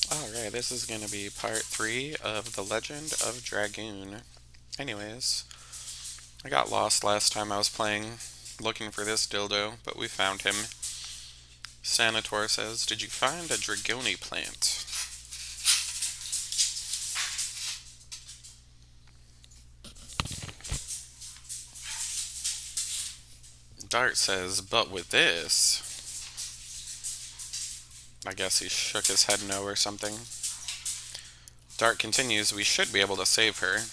Alright, this is going to be part 3 of The Legend of Dragoon. Anyways, I got lost last time I was playing, looking for this dildo, but we found him. Sanator says, "Did you find a Dragoni plant?" Dart says, "But with this..." I guess he shook his head no or something. Dart continues, "We should be able to save her."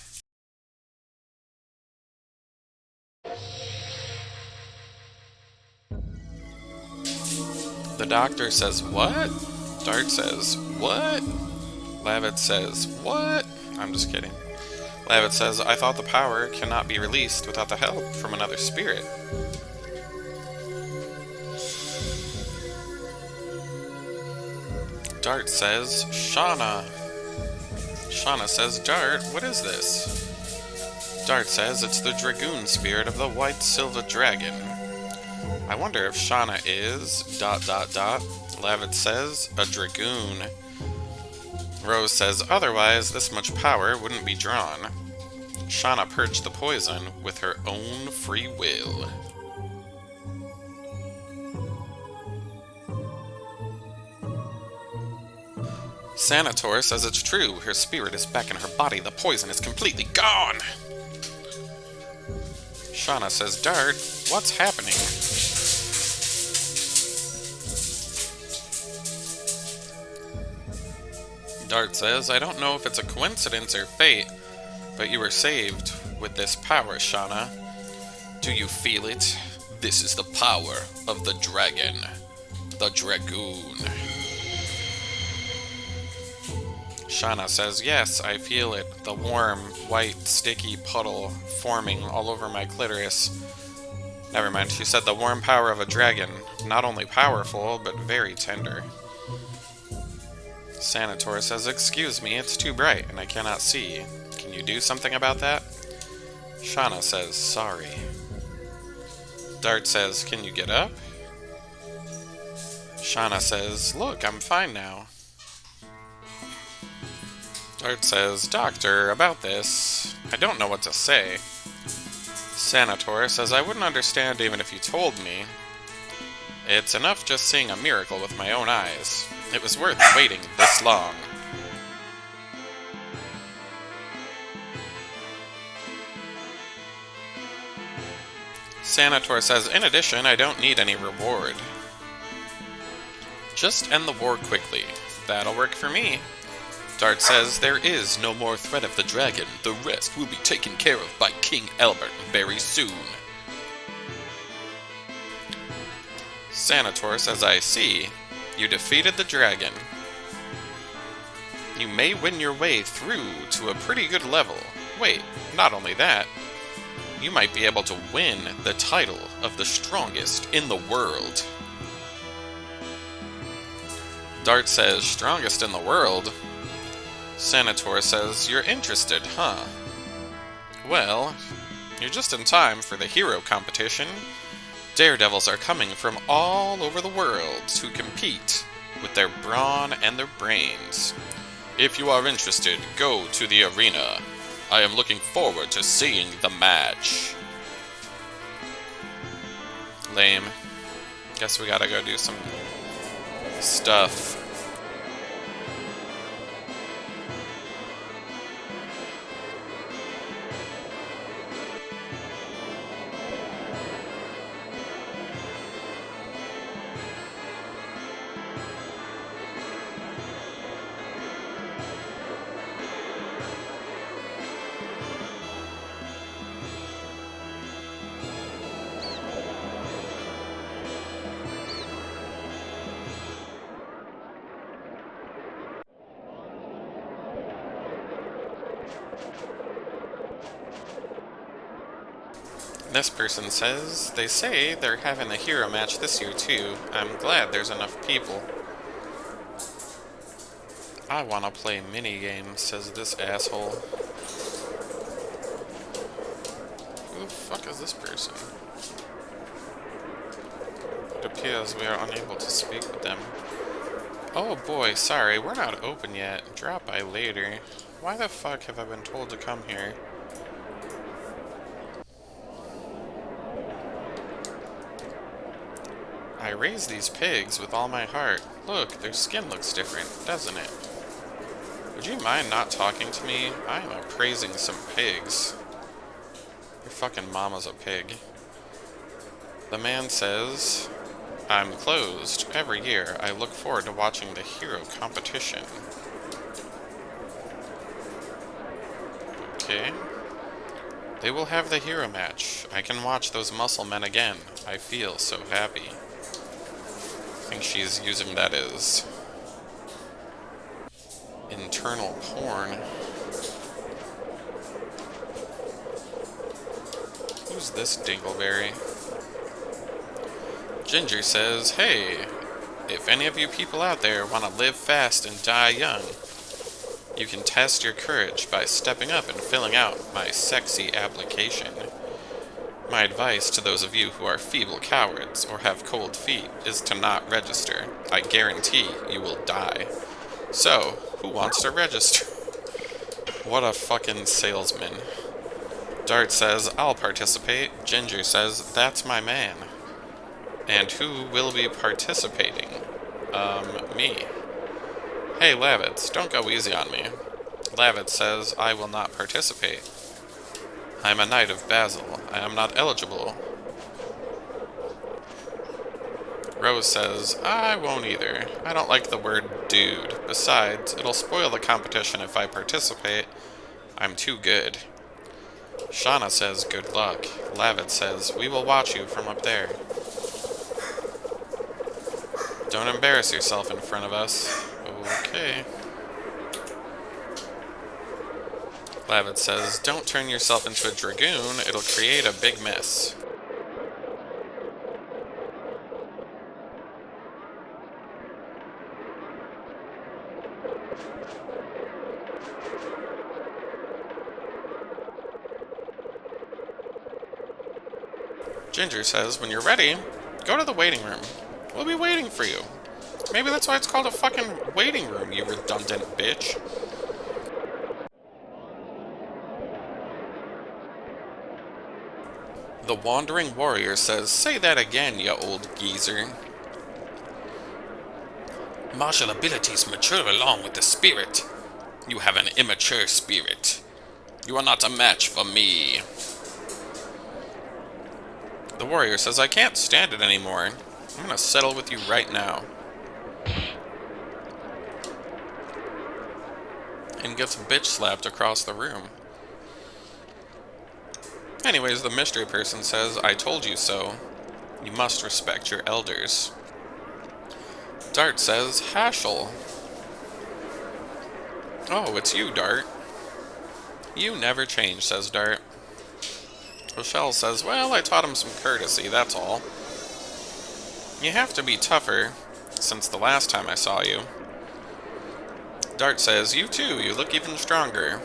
The doctor says, "What?" Dart says, "What?" Lavit says, "What?" I'm just kidding. Lavit says, "I thought the power cannot be released without the help from another spirit." Dart says, "Shauna." Shauna says, "Dart, what is this?" Dart says, "It's the Dragoon spirit of the White Silver Dragon." I wonder if Shauna is... ... Lavit says, "A Dragoon." Rose says, "Otherwise, this much power wouldn't be drawn." Shauna purged the poison with her own free will. Sanator says it's true. Her spirit is back in her body. The poison is completely gone. Shauna says, "Dart, what's happening?" Dart says, "I don't know if it's a coincidence or fate, but you were saved with this power, Shauna. Do you feel it? This is the power of the dragon, the Dragoon." Shauna says, "Yes, I feel it. The warm, white, sticky puddle forming all over my clitoris." Never mind, she said the warm power of a dragon. Not only powerful, but very tender. Sanator says, "Excuse me, it's too bright and I cannot see. Can you do something about that?" Shauna says, "Sorry." Dart says, "Can you get up?" Shauna says, "Look, I'm fine now." Dart says, "Doctor, about this, I don't know what to say." Sanator says, "I wouldn't understand even if you told me. It's enough just seeing a miracle with my own eyes. It was worth waiting this long." Sanator says, "In addition, I don't need any reward. Just end the war quickly. That'll work for me." Dart says, "There is no more threat of the dragon. The rest will be taken care of by King Albert very soon." Sanator says, "I see. You defeated the dragon. You may win your way through to a pretty good level. Wait, not only that, you might be able to win the title of the strongest in the world." Dart says, "Strongest in the world?" Sanator says, "You're interested, huh? Well, you're just in time for the hero competition. Daredevils are coming from all over the world to compete with their brawn and their brains. If you are interested, go to the arena. I am looking forward to seeing the match." Lame. Guess we gotta go do some stuff. This person says, "They say they're having a hero match this year too. I'm glad there's enough people." "I wanna play minigames," says this asshole. Who the fuck is this person? It appears we are unable to speak with them. Oh boy, sorry, we're not open yet. Drop by later. Why the fuck have I been told to come here? I raised these pigs with all my heart. Look, their skin looks different, doesn't it? Would you mind not talking to me? I am appraising some pigs. Your fucking mama's a pig. The man says, I'm closed. Every year, I look forward to watching the hero competition. Okay. They will have the hero match. I can watch those muscle men again. I feel so happy. I think she's using that as internal porn. Who's this dingleberry? Ginger says, hey, if any of you people out there want to live fast and die young, you can test your courage by stepping up and filling out my sexy application. My advice to those of you who are feeble cowards or have cold feet is to not register. I guarantee you will die. So, who wants to register? What a fucking salesman. Dart says, I'll participate. Ginger says, that's my man. And who will be participating? Me. Hey, Lavitz, don't go easy on me. Lavitz says, I will not participate. I am a knight of Basil. I am not eligible. Rose says, I won't either. I don't like the word dude. Besides, it'll spoil the competition if I participate. I'm too good. Shauna says, good luck. Lavitz says, we will watch you from up there. Don't embarrass yourself in front of us. Okay. Lavitz says, don't turn yourself into a Dragoon, it'll create a big mess. Ginger says, when you're ready, go to the waiting room. We'll be waiting for you. Maybe that's why it's called a fucking waiting room, you redundant bitch. The Wandering Warrior says, say that again, you old geezer. Martial abilities mature along with the spirit. You have an immature spirit. You are not a match for me. The warrior says, I can't stand it anymore. I'm gonna settle with you right now. And gets bitch slapped across the room. Anyways, the mystery person says, I told you so. You must respect your elders. Dart says, Hashel. Oh, it's you, Dart. You never change, says Dart. Rochelle says, well, I taught him some courtesy, that's all. You have to be tougher, since the last time I saw you. Dart says, you too, you look even stronger.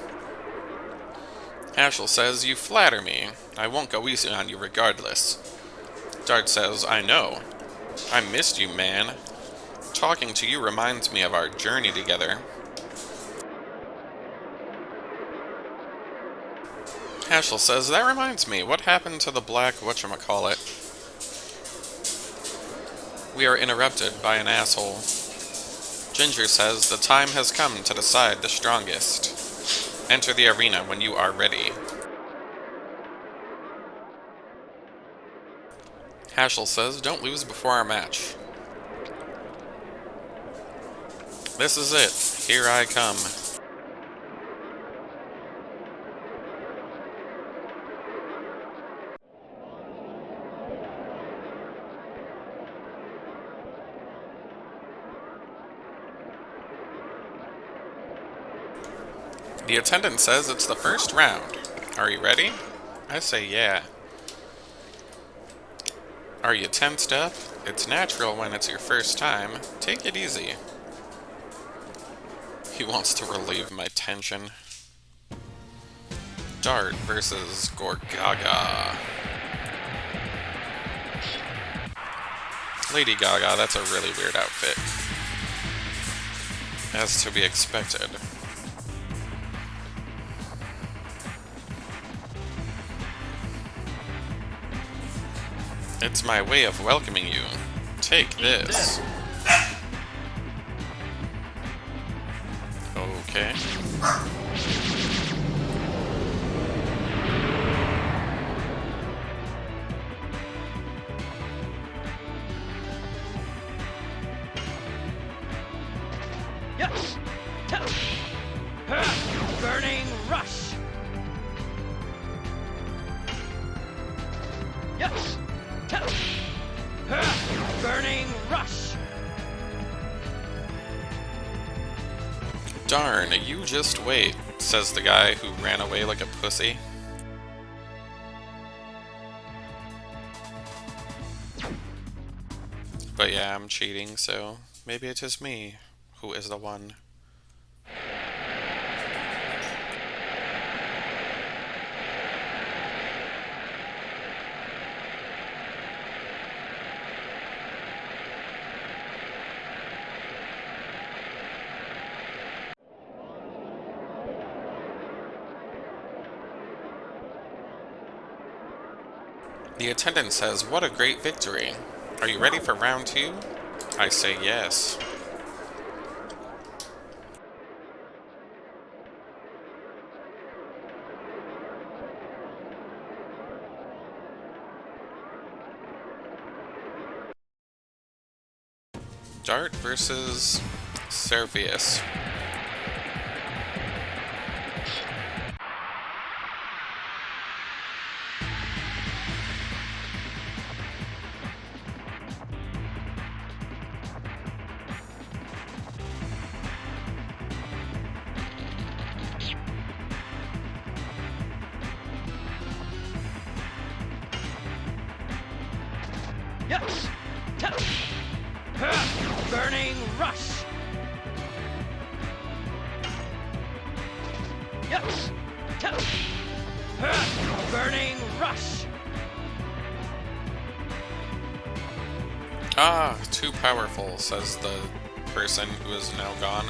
Hashel says, you flatter me. I won't go easy on you regardless. Dart says, I know. I missed you, man. Talking to you reminds me of our journey together. Hashel says, that reminds me, what happened to the black whatchamacallit? We are interrupted by an asshole. Ginger says, the time has come to decide the strongest. Enter the arena when you are ready. Hashel says, don't lose before our match. This is it. Here I come. The attendant says it's the first round. Are you ready? I say yeah. Are you tensed up? It's natural when it's your first time. Take it easy. He wants to relieve my tension. Dart versus Gorgaga. Lady Gaga, that's a really weird outfit. As to be expected. It's my way of welcoming you. Take this. Okay. Yes. Burning rush. Yes. Burning rush. Darn, you just wait, says the guy who ran away like a pussy. But yeah, I'm cheating, so maybe it is me who is the one. The attendant says, "What a great victory. Are you ready for round 2? I say yes. Dart versus Servius. Yes. Burning rush. Yes. Burning rush. Ah, too powerful, says the person who is now gone.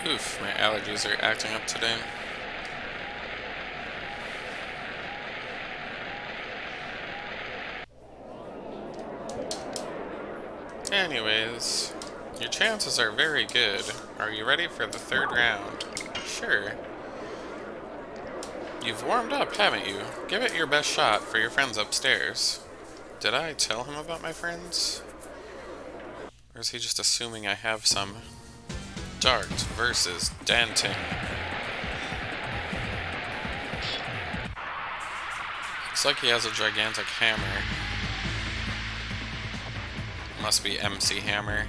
Oof, my allergies are acting up today. Anyways, your chances are very good. Are you ready for the 3rd round? Sure. You've warmed up, haven't you? Give it your best shot for your friends upstairs. Did I tell him about my friends? Or is he just assuming I have some? Dart versus Danting. Looks like he has a gigantic hammer. Must be MC Hammer.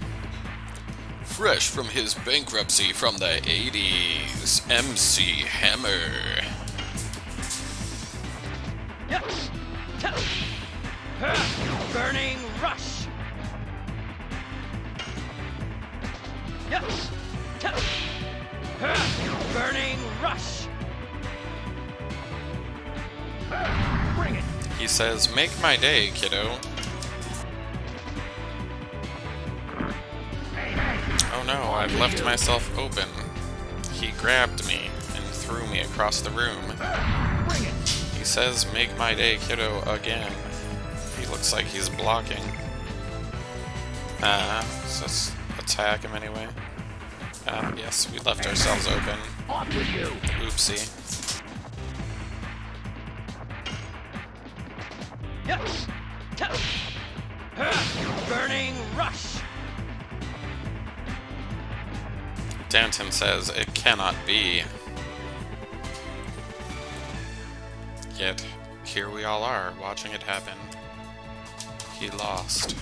Fresh from his bankruptcy from the 80s, MC Hammer. Yes. Burning rush. Yes. Burning rush. Bring it. He says, "Make my day, kiddo." Oh no, I've left myself open. He grabbed me and threw me across the room. Bring it. He says, "Make my day, kiddo," again. He looks like he's blocking. Let's just attack him anyway. Yes, we left ourselves open. Off with you. Oopsie. Yes. Burning rush. Danton says, "It cannot be." Yet, here we all are, watching it happen. He lost.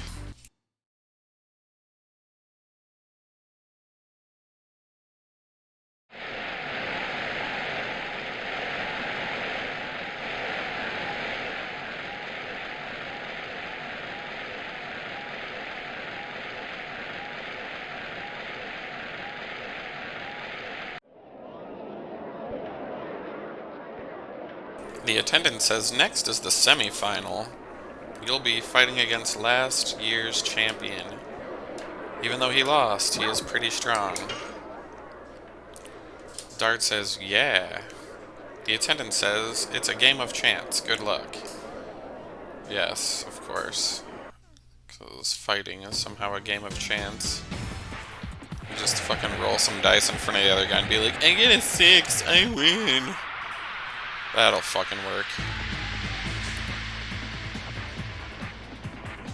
The attendant says next is the semi-final. You'll be fighting against last year's champion. Even though he lost, he is pretty strong. Dart says, yeah. The attendant says, it's a game of chance. Good luck. Yes, of course. Because fighting is somehow a game of chance. You just fucking roll some dice in front of the other guy and be like, I get a 6, I win. That'll fucking work.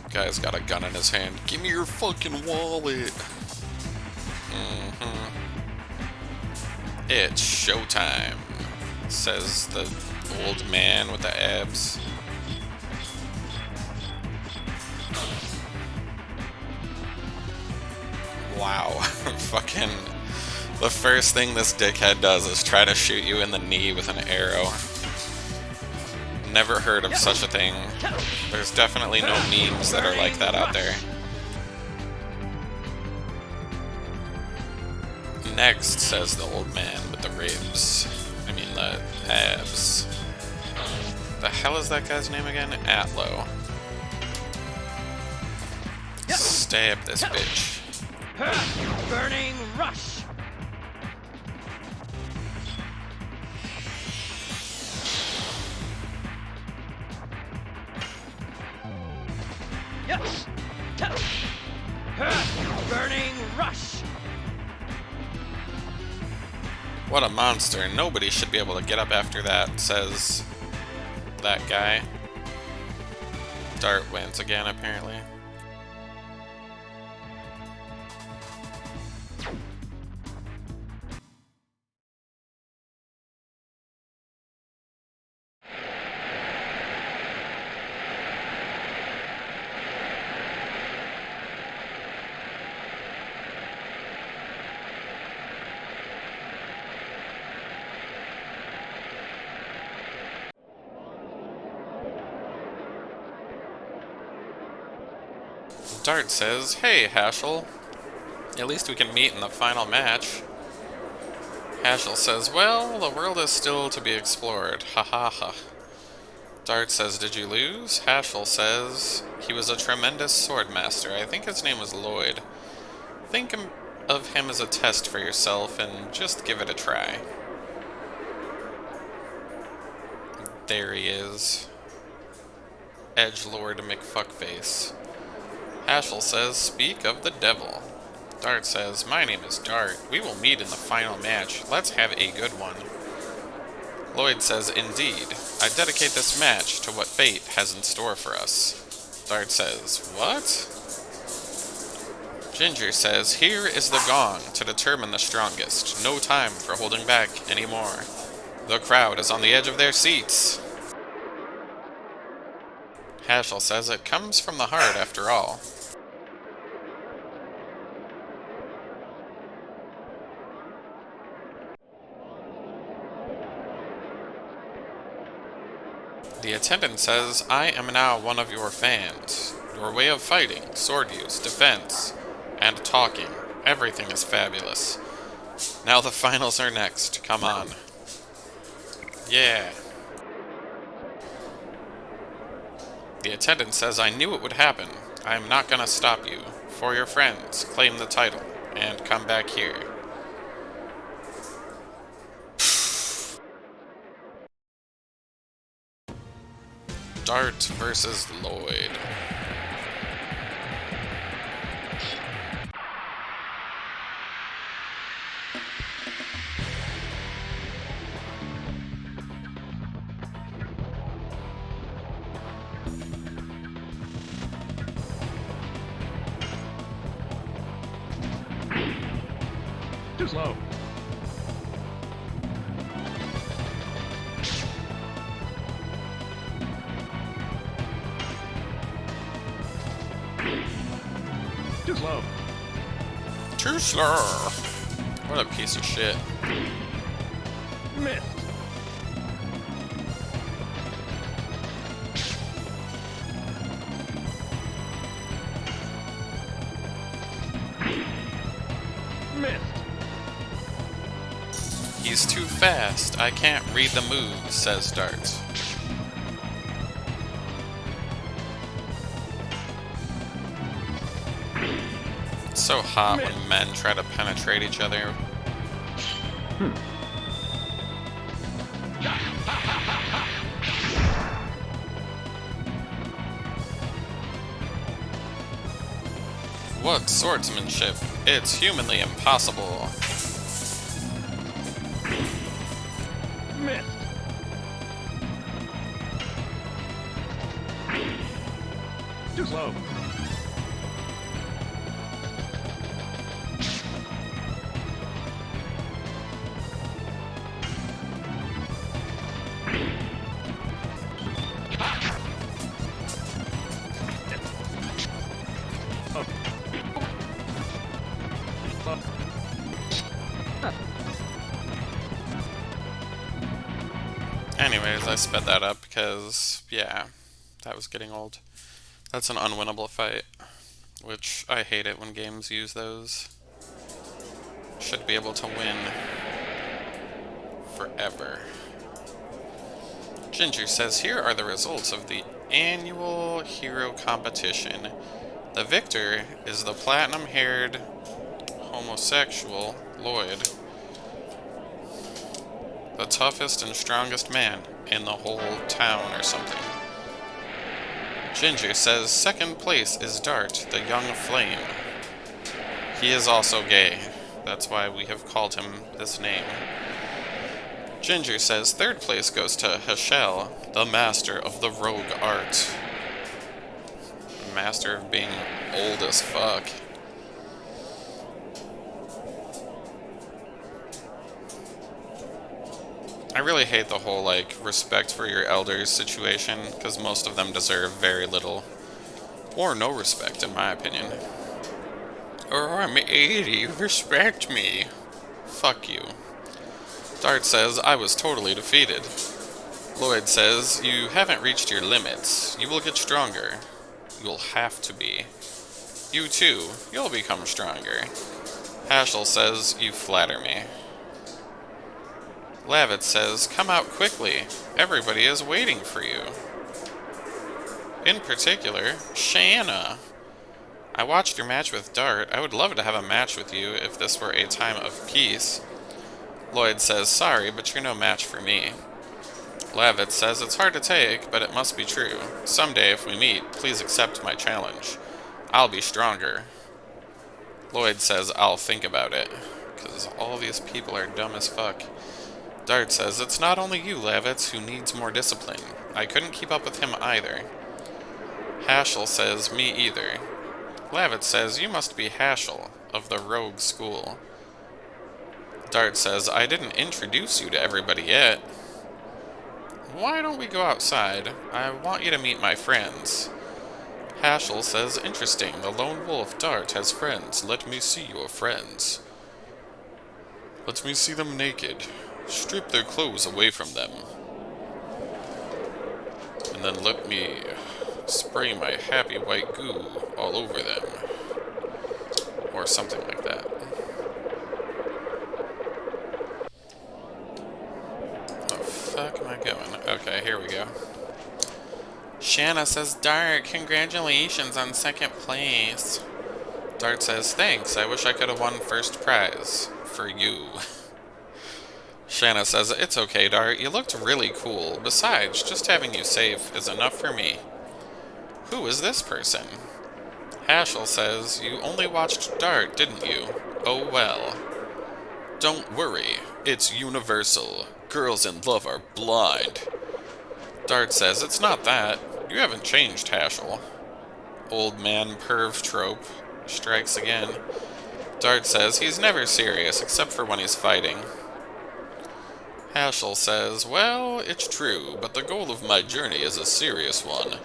Guy's got a gun in his hand. Give me your fucking wallet. It's showtime, says the old man with the abs. Wow. Fucking... The first thing this dickhead does is try to shoot you in the knee with an arrow. Never heard of such a thing. There's definitely no memes that are like that out there. Next, says the old man with the ribs. I mean, the abs. The hell is that guy's name again? Atlo. Stab this bitch. Burning rush. Yes. Burning rush. What a monster. Nobody should be able to get up after that, says that guy. Dart wins again, apparently. Dart says, hey, Hashel. At least we can meet in the final match. Hashel says, well, the world is still to be explored. Ha ha ha. Dart says, did you lose? Hashel says, he was a tremendous swordmaster. I think his name was Lloyd. Think of him as a test for yourself and just give it a try. There he is. Edgelord McFuckface. Hashel says, speak of the devil. Dart says, my name is Dart. We will meet in the final match. Let's have a good one. Lloyd says, indeed. I dedicate this match to what fate has in store for us. Dart says, what? Ginger says, here is the gong to determine the strongest. No time for holding back anymore. The crowd is on the edge of their seats. Hashel says, it comes from the heart after all. The attendant says, I am now one of your fans. Your way of fighting, sword use, defense, and talking, everything is fabulous. Now the finals are next. Come on. Yeah. The attendant says, I knew it would happen. I am not gonna stop you. For your friends, claim the title, and come back here. Dart versus Lloyd. Too slow. Too slow. Too slow. What a piece of shit. Missed. Missed. He's too fast. I can't read the moves, says Dart. It's so hot when men try to penetrate each other. What swordsmanship? It's humanly impossible. Missed. Too slow. Anyways, I sped that up because, yeah, that was getting old. That's an unwinnable fight, which I hate it when games use those. Should be able to win forever. Ginger says, here are the results of the annual hero competition. The victor is the platinum-haired homosexual Lloyd, the toughest and strongest man in the whole town or something. Ginger says, second place is Dart, the young flame. He is also gay. That's why we have called him this name. Ginger says, third place goes to Heshel, the master of the rogue art. Master of being old as fuck. I really hate the whole, like, respect for your elders situation, because most of them deserve very little. Or no respect, in my opinion. Or I'm 80, respect me. Fuck you. Dart says, I was totally defeated. Lloyd says, you haven't reached your limits. You will get stronger. You'll have to be. You too, you'll become stronger. Hashel says, you flatter me. Lavit says, come out quickly. Everybody is waiting for you. In particular, Shanna. I watched your match with Dart. I would love to have a match with you if this were a time of peace. Lloyd says, sorry, but you're no match for me. Lavit says, it's hard to take, but it must be true. Someday, if we meet, please accept my challenge. I'll be stronger. Lloyd says, I'll think about it, because all these people are dumb as fuck. Dart says, it's not only you, Lavitz, who needs more discipline. I couldn't keep up with him either. Hashel says, me either. Lavitz says, you must be Hashel, of the rogue school. Dart says, I didn't introduce you to everybody yet. Why don't we go outside? I want you to meet my friends. Hashel says, interesting, the lone wolf Dart has friends. Let me see your friends. Let me see them naked. Strip their clothes away from them. And then let me spray my happy white goo all over them. Or something like that. Where the fuck am I going? Okay, here we go. Shanna says, Dart, congratulations on second place. Dart says, thanks, I wish I could have won first prize. For you. Shanna says, it's okay, Dart, you looked really cool. Besides, just having you safe is enough for me. Who is this person? Hashel says, you only watched Dart, didn't you? Oh well. Don't worry, it's universal. Girls in love are blind. Dart says, it's not that. You haven't changed, Hashel. Old man perv trope strikes again. Dart says, he's never serious, except for when he's fighting. Hashel says, well, it's true, but the goal of my journey is a serious one.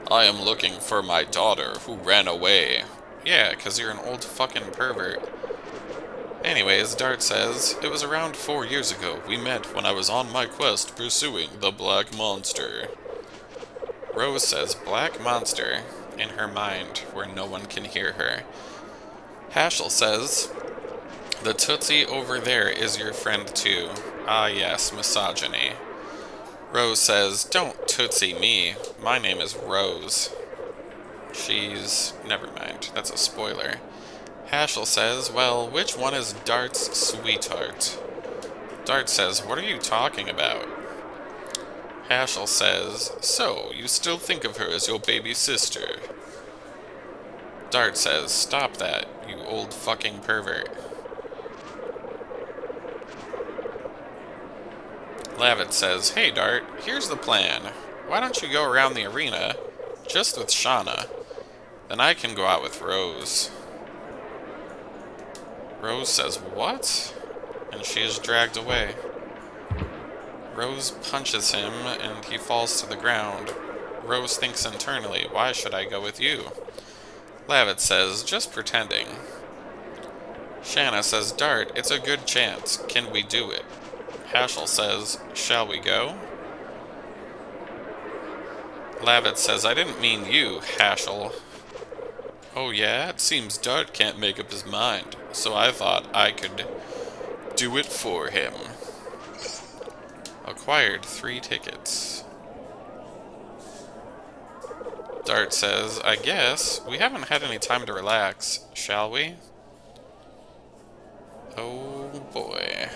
I am looking for my daughter who ran away. Yeah, 'cause you're an old fucking pervert. Anyways, Dart says, it was around 4 years ago. We met when I was on my quest pursuing the Black Monster. Rose says, Black Monster, in her mind, where no one can hear her. Hashel says, the Tootsie over there is your friend too. Ah yes, misogyny. Rose says, don't Tootsie me. My name is Rose. Never mind, that's a spoiler. Haschel says, well, which one is Dart's sweetheart? Dart says, what are you talking about? Haschel says, so, you still think of her as your baby sister? Dart says, stop that, you old fucking pervert. Lavit says, hey Dart, here's the plan. Why don't you go around the arena, just with Shauna? Then I can go out with Rose. Rose says, what? And she is dragged away. Rose punches him, and he falls to the ground. Rose thinks internally, why should I go with you? Lavit says, just pretending. Shanna says, Dart, it's a good chance. Can we do it? Haschel says, shall we go? Lavit says, I didn't mean you, Haschel. Oh yeah, it seems Dart can't make up his mind, so I thought I could do it for him. Acquired 3 tickets. Dart says, I guess we haven't had any time to relax, shall we? Oh boy.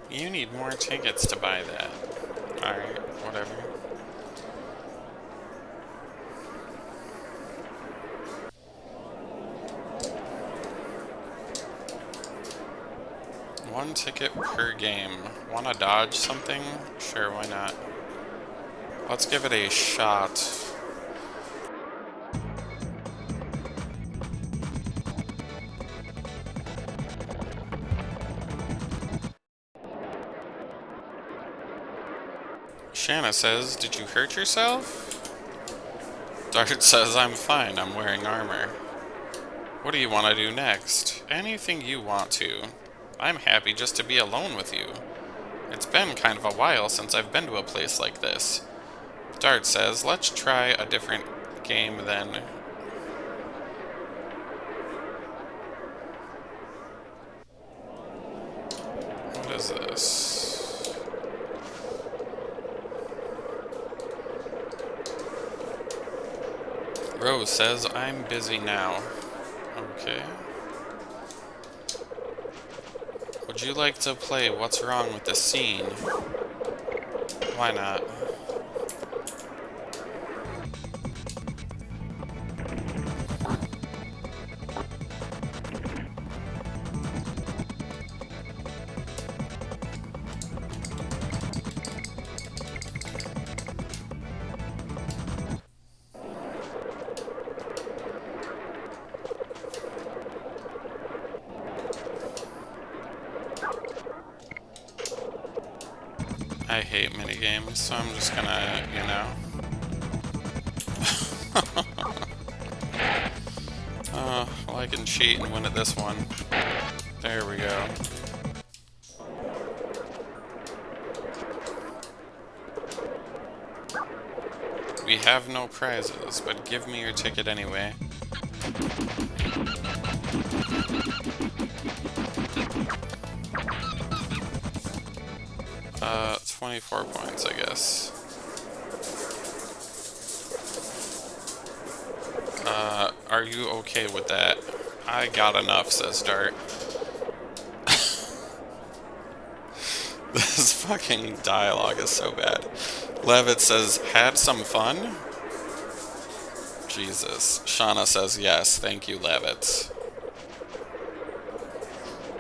You need more tickets to buy that. Alright, whatever. One ticket per game. Wanna dodge something? Sure, why not? Let's give it a shot. Shanna says, did you hurt yourself? Dart says, I'm fine, I'm wearing armor. What do you want to do next? Anything you want to. I'm happy just to be alone with you. It's been kind of a while since I've been to a place like this. Dart says, let's try a different game then. What is this? Rose says, I'm busy now. Okay. Would you like to play What's Wrong with the Scene? Why not? I hate minigames, so I'm just gonna, you know. Well, I can cheat and win at this one. There we go. We have no prizes, but give me your ticket anyway. 24 points, I guess. Are you okay with that? I got enough, says Dart. This fucking dialogue is so bad. Levitt says, had some fun? Jesus. Shauna says, yes, thank you, Levitt.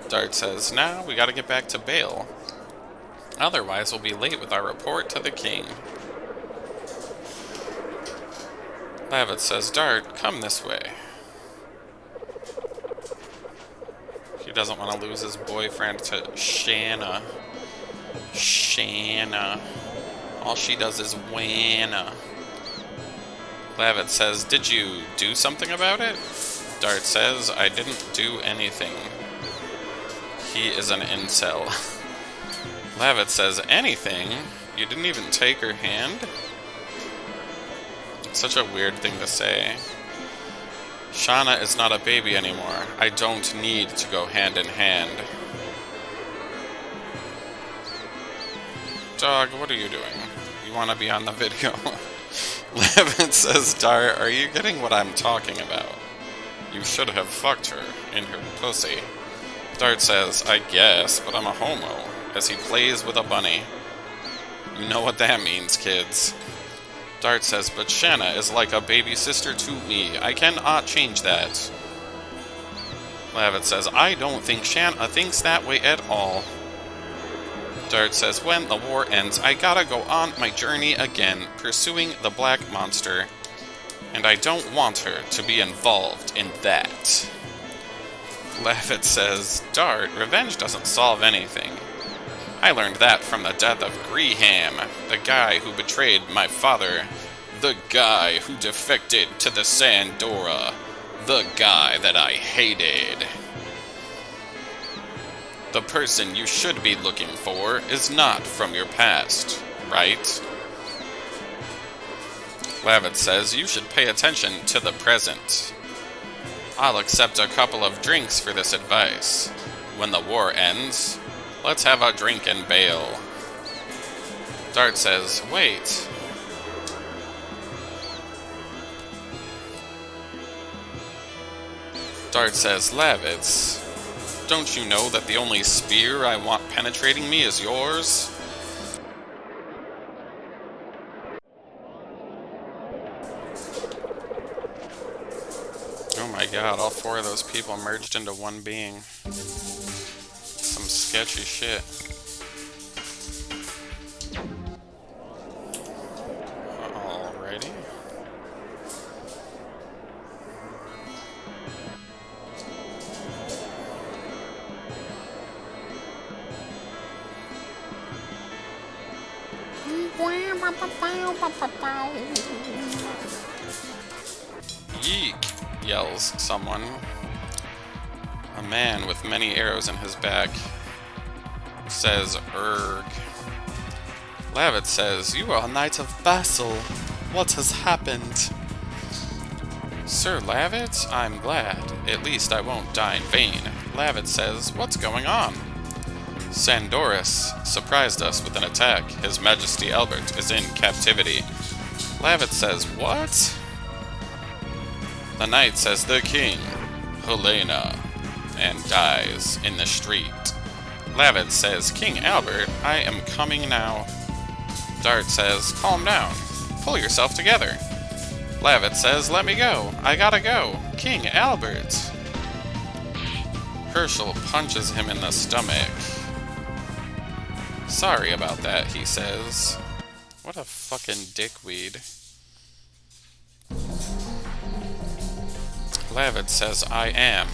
Dart says, now we gotta get back to Bale. Otherwise, we'll be late with our report to the king. Levitt says, Dart, come this way. He doesn't want to lose his boyfriend to Shanna. Shanna. All she does is wanna. Lavit says, did you do something about it? Dart says, I didn't do anything. He is an incel. Lavit says, anything? You didn't even take her hand? It's such a weird thing to say. Shauna is not a baby anymore. I don't need to go hand in hand. Dog, what are you doing? You want to be on the video? Lavit says, Dart, are you getting what I'm talking about? You should have fucked her in her pussy. Dart says, I guess, but I'm a homo, as he plays with a bunny. You know what that means, kids. Dart says, but Shanna is like a baby sister to me. I cannot change that. Lavit says, I don't think Shanna thinks that way at all. Dart says, when the war ends, I gotta go on my journey again, pursuing the black monster. And I don't want her to be involved in that. Lavit says, Dart, revenge doesn't solve anything. I learned that from the death of Greham, the guy who betrayed my father, the guy who defected to the Sandora, the guy that I hated. The person you should be looking for is not from your past, right? Lavit says, you should pay attention to the present. I'll accept a couple of drinks for this advice. When the war ends, let's have a drink and bail. Dart says, wait. Dart says, Lavitz, don't you know that the only spear I want penetrating me is yours? Oh my god, all four of those people merged into one being. Some sketchy shit. Alrighty. Yeek, yells someone. A man with many arrows in his back says, Erg. Lavit says, you are a knight of Basel. What has happened? Sir Lavit, I'm glad. At least I won't die in vain. Lavit says, what's going on? Sandoris surprised us with an attack. His Majesty Albert is in captivity. Lavit says, what? The knight says, the king, Helena, and dies in the street. Lavit says, King Albert, I am coming now. Dart says, calm down. Pull yourself together. Lavit says, let me go. I gotta go. King Albert. Herschel punches him in the stomach. Sorry about that, he says. What a fucking dickweed. Lavit says, I am.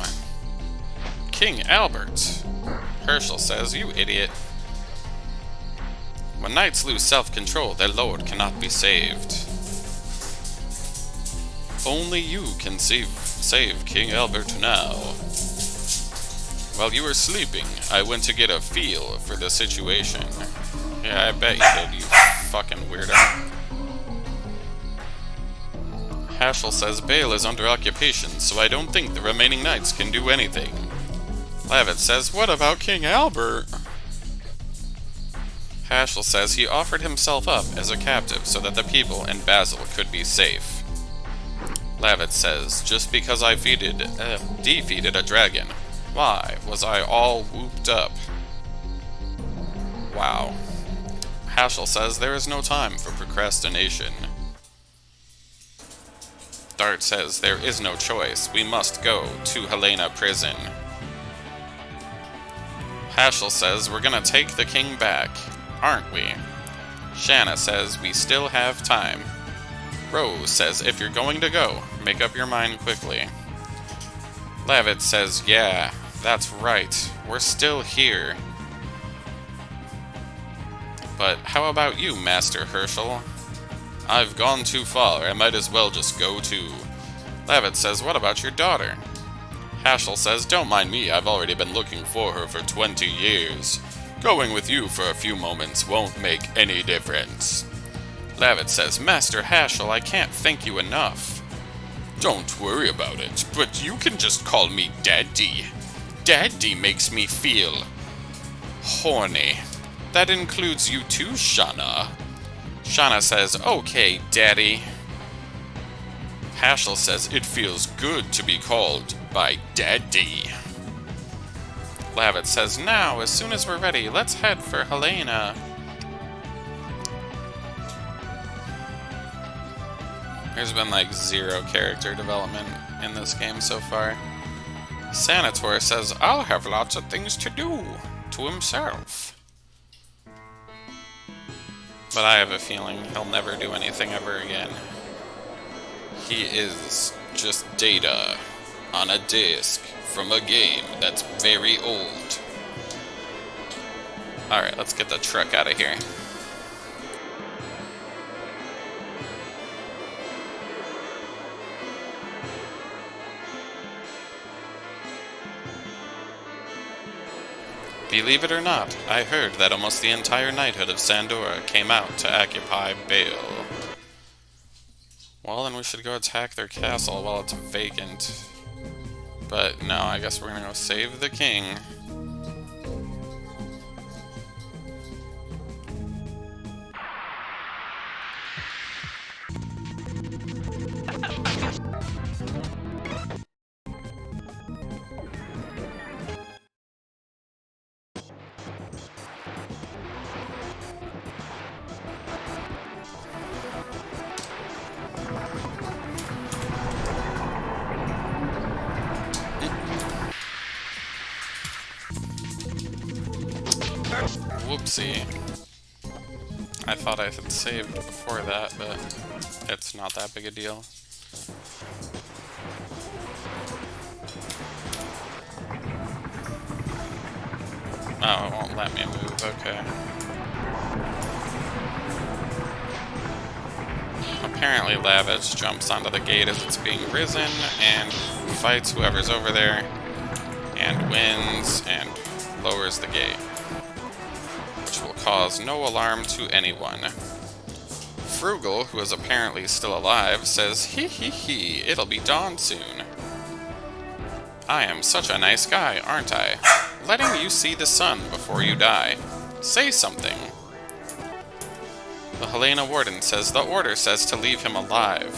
King Albert. Herschel says, you idiot. When knights lose self-control, their lord cannot be saved. Only you can save King Albert now. While you were sleeping, I went to get a feel for the situation. Yeah, I bet you did, you fucking weirdo. Herschel says Bale is under occupation, so I don't think the remaining knights can do anything. Lavit says, what about King Albert? Herschel says he offered himself up as a captive so that the people in Basel could be safe. Lavit says, just because I defeated a dragon, why was I all whooped up? Wow. Herschel says there is no time for procrastination. Dart says there is no choice. We must go to Helena prison. Herschel says we're gonna take the king back, aren't we? Shanna says we still have time. Rose says if you're going to go, make up your mind quickly. Lavit says, yeah, that's right. We're still here. But how about you, Master Herschel? I've gone too far, I might as well just go too. Lavit says, what about your daughter? Haschel says, don't mind me, I've already been looking for her for 20 years. Going with you for a few moments won't make any difference. Lavit says, Master Haschel, I can't thank you enough. Don't worry about it, but you can just call me Daddy. Daddy makes me feel horny. That includes you too, Shauna. Shauna says, okay, Daddy. Haschel says, it feels good to be called by Daddy. Lavit says, now, as soon as we're ready, let's head for Helena. There's been like 0 character development in this game so far. Sanator says, I'll have lots of things to do, to himself. But I have a feeling he'll never do anything ever again. He is just data on a disc from a game that's very old. Alright, let's get the truck out of here. Believe it or not, I heard that almost the entire knighthood of Sandora came out to occupy Bale. Well, then we should go attack their castle while it's vacant. But no, I guess we're gonna go save the king. Whoopsie. I thought I had saved before that, but it's not that big a deal. Oh, it won't let me move, okay. Apparently Lavitz jumps onto the gate as it's being risen, and fights whoever's over there, and wins, and lowers the gate. Which will cause no alarm to anyone. Frugal, who is apparently still alive, says, hee hee hee, it'll be dawn soon. I am such a nice guy, aren't I? Letting you see the sun before you die. Say something. The Helena Warden says the order says to leave him alive.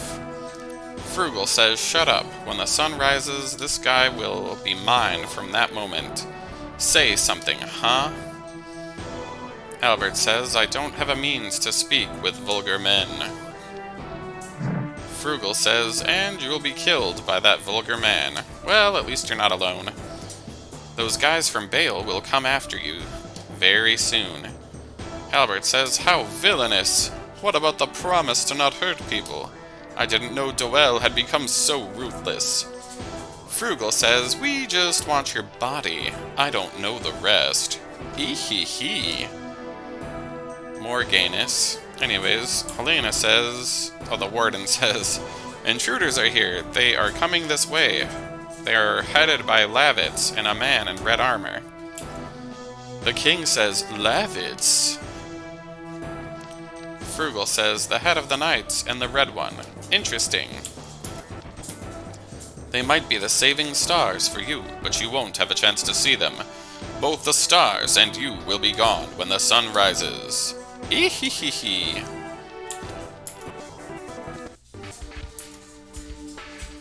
Frugal says, shut up. When the sun rises, this guy will be mine from that moment. Say something, huh? Albert says, I don't have a means to speak with vulgar men. Frugal says, and you will be killed by that vulgar man. Well, at least you're not alone. Those guys from Bale will come after you very soon. Albert says, how villainous! What about the promise to not hurt people? I didn't know Doel had become so ruthless. Frugal says, we just want your body. I don't know the rest. Hee. More gayness. Anyways, Helena says, the Warden says, intruders are here. They are coming this way. They are headed by Lavitz and a man in red armor. The king says, Lavitz? Frugal says, the head of the knights and the red one. Interesting. They might be the saving stars for you, but you won't have a chance to see them. Both the stars and you will be gone when the sun rises. Ehehehe.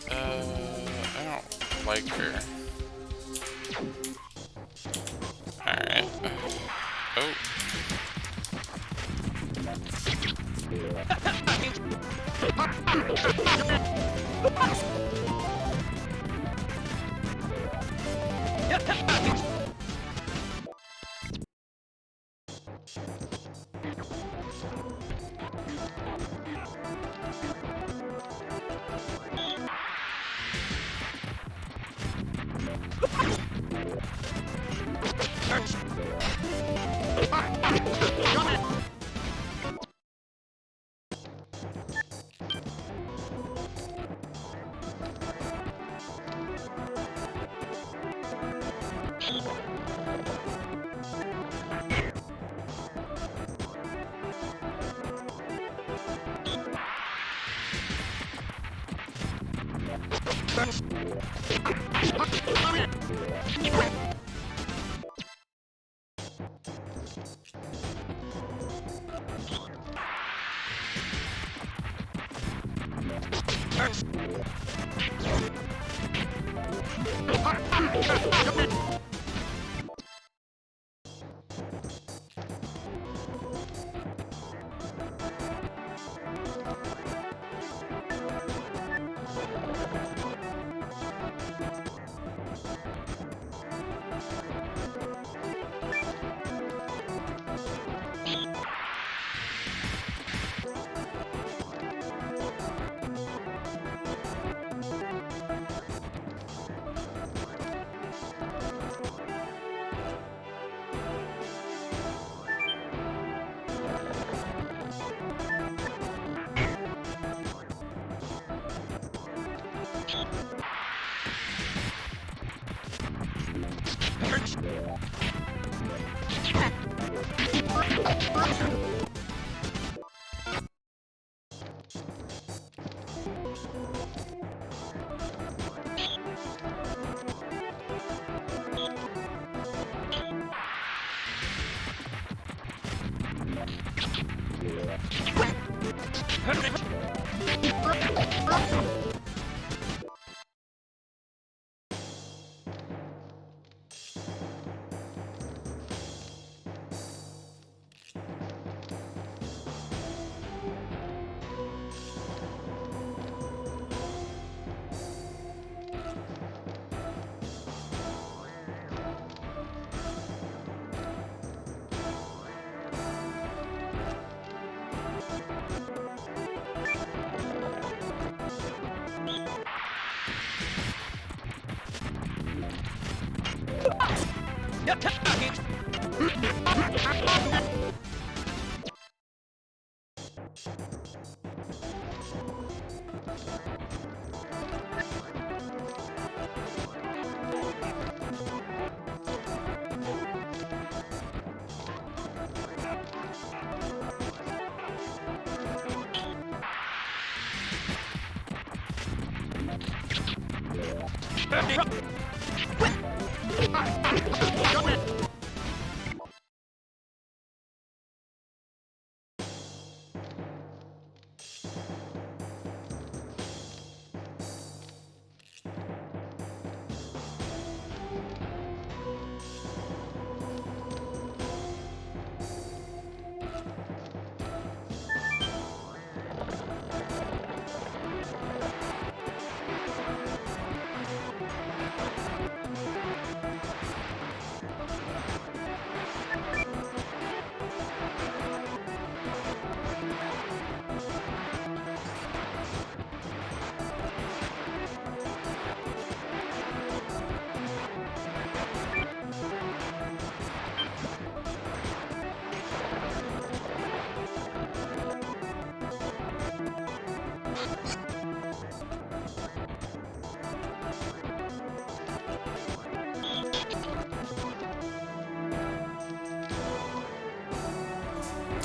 I don't like her. Alright. Oh.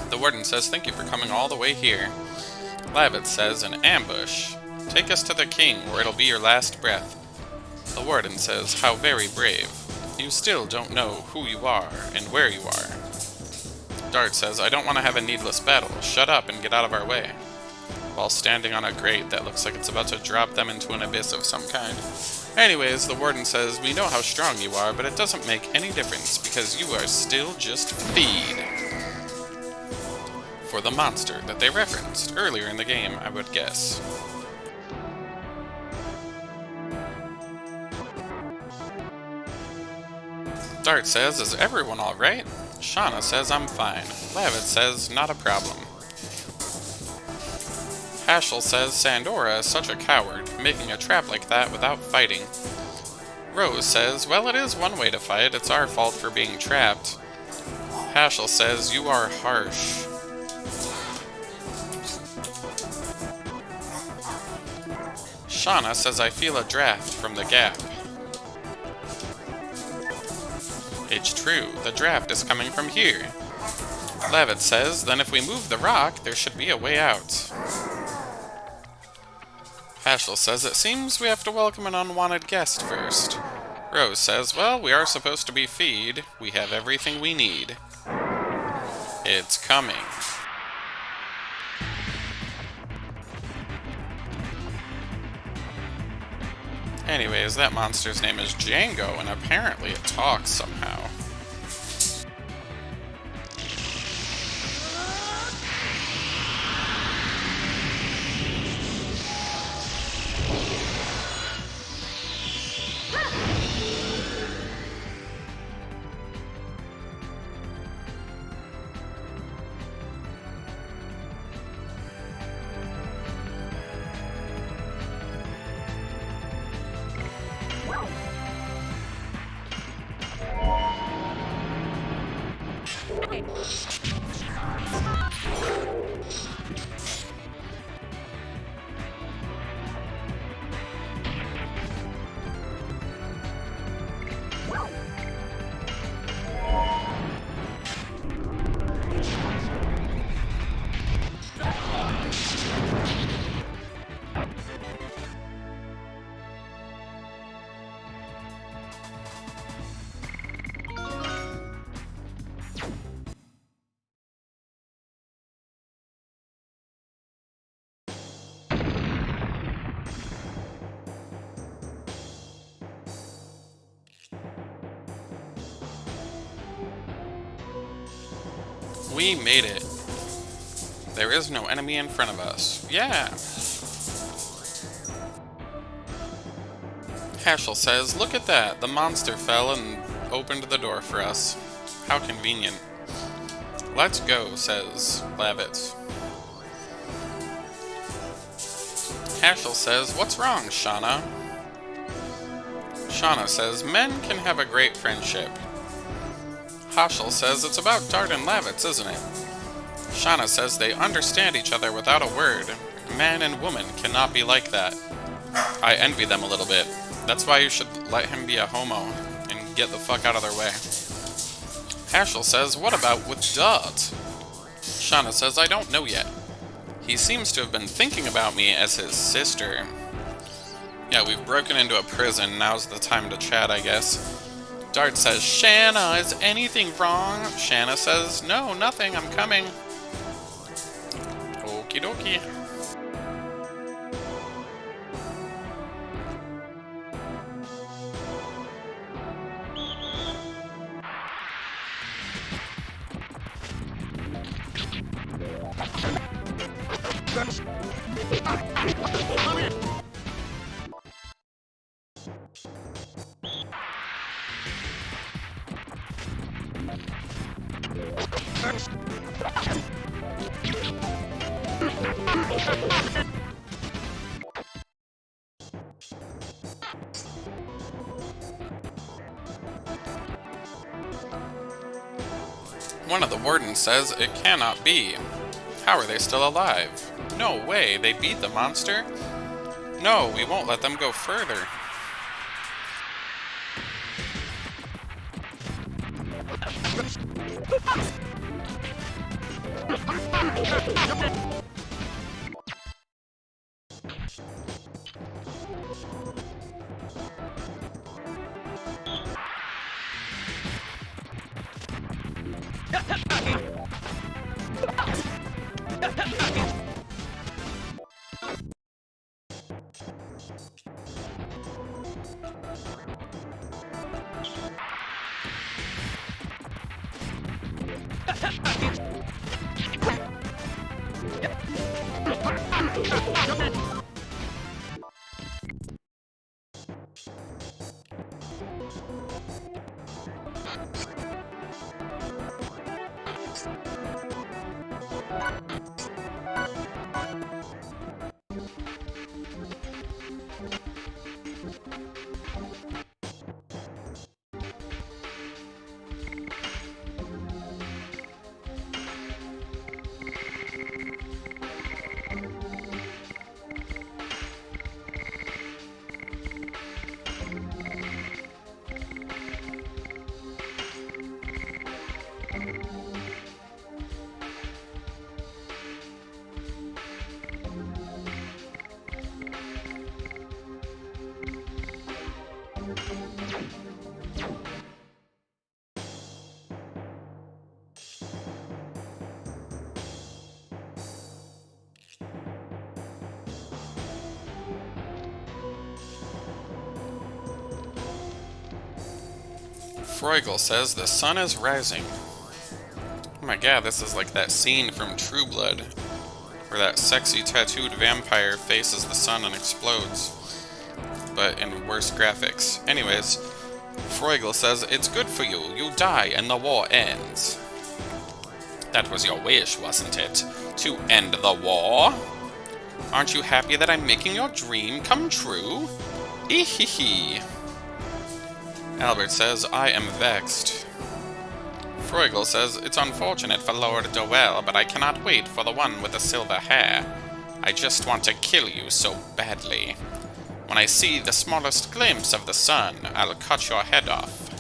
The warden says, "Thank you for coming all the way here." Lavit says, "An ambush. Take us to the king, or it'll be your last breath." The warden says, "How very brave. You still don't know who you are and where you are." Dart says, "I don't want to have a needless battle. Shut up and get out of our way." While standing on a grate that looks like it's about to drop them into an abyss of some kind. Anyways, the warden says, "We know how strong you are, but it doesn't make any difference because you are still just feed for the monster that they referenced earlier in the game, I would guess." Dart says, "Is everyone alright?" Shauna says, "I'm fine." Lavit says, "Not a problem." Hashel says, "Sandora is such a coward, making a trap like that without fighting." Rose says, "Well, it is one way to fight. It's our fault for being trapped." Hashel says, "You are harsh." Shauna says, "I feel a draft from the gap." It's true, the draft is coming from here. Lavit says, "Then if we move the rock, there should be a way out." Ashel says, it seems we have to welcome an unwanted guest first. Rose says, well, we are supposed to be feed. We have everything we need. It's coming. Anyways, that monster's name is Django, and apparently it talks somehow. We made it. There is no enemy in front of us. Yeah! Ashel says, look at that! The monster fell and opened the door for us. How convenient. Let's go, says Lavitz. Ashel says, what's wrong, Shauna? Shauna says, men can have a great friendship. Ashel says, it's about Dart and Lavitz, isn't it? Shauna says they understand each other without a word. Man and woman cannot be like that. I envy them a little bit. That's why you should let him be a homo and get the fuck out of their way. Ashel says, what about with Dart? Shauna says, I don't know yet. He seems to have been thinking about me as his sister. Yeah, we've broken into a prison. Now's the time to chat, I guess. Dart says, Shanna, is anything wrong? Shanna says, no, nothing, I'm coming. Okie dokie. One of the wardens says it cannot be. How are they still alive? No way, they beat the monster? No, we won't let them go further. Freugel says the sun is rising. Oh my god, this is like that scene from True Blood, where that sexy tattooed vampire faces the sun and explodes, but in worse graphics. Anyways, Freugel says, it's good for you. You die and the war ends. That was your wish, wasn't it? To end the war? Aren't you happy that I'm making your dream come true? Ehehe. Albert says, I am vexed. Freugel says, it's unfortunate for Lord Doel, but I cannot wait for the one with the silver hair. I just want to kill you so badly. When I see the smallest glimpse of the sun, I'll cut your head off.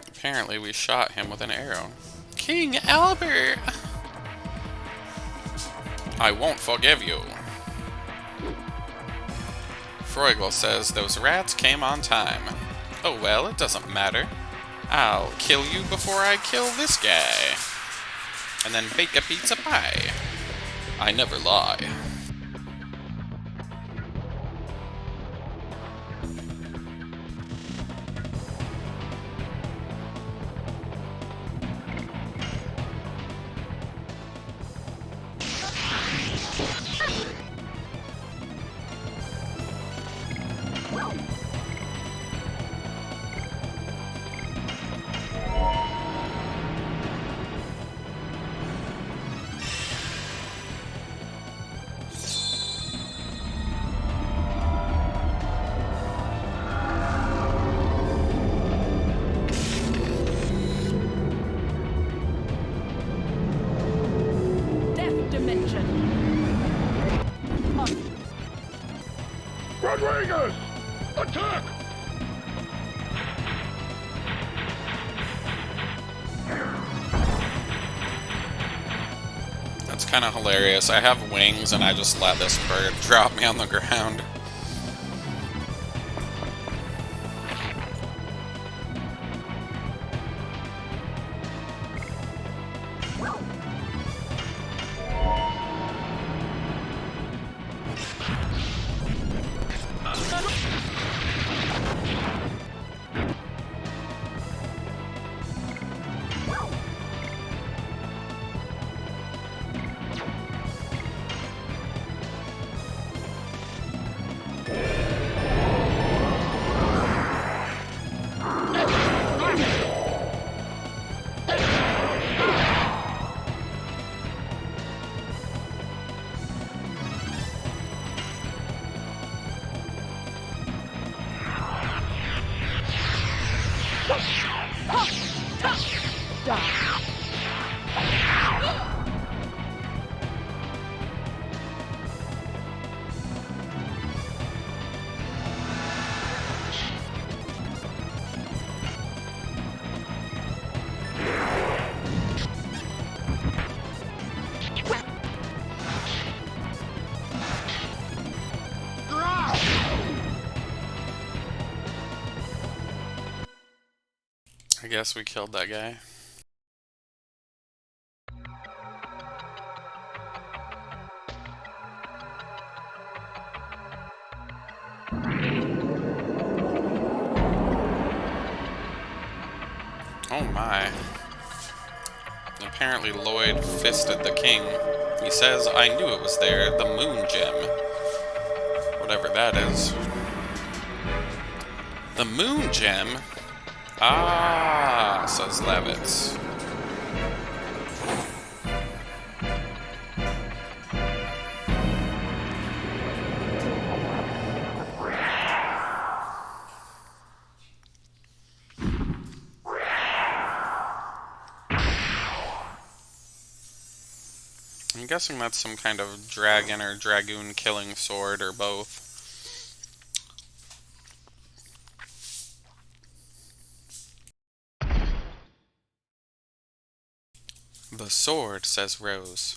Apparently we shot him with an arrow. King Albert! I won't forgive you. Freugel says those rats came on time. Oh well, it doesn't matter. I'll kill you before I kill this guy. And then bake a pizza pie. I never lie. Rodriguez! Attack! That's kind of hilarious. I have wings and I just let this bird drop me on the ground. I guess we killed that guy. Oh my. Apparently Lloyd fisted the king. He says, I knew it was there, the moon gem. Whatever that is. The moon gem? Ah, says Levitz. I'm guessing that's some kind of dragon or dragoon killing sword or both. The sword, says Rose.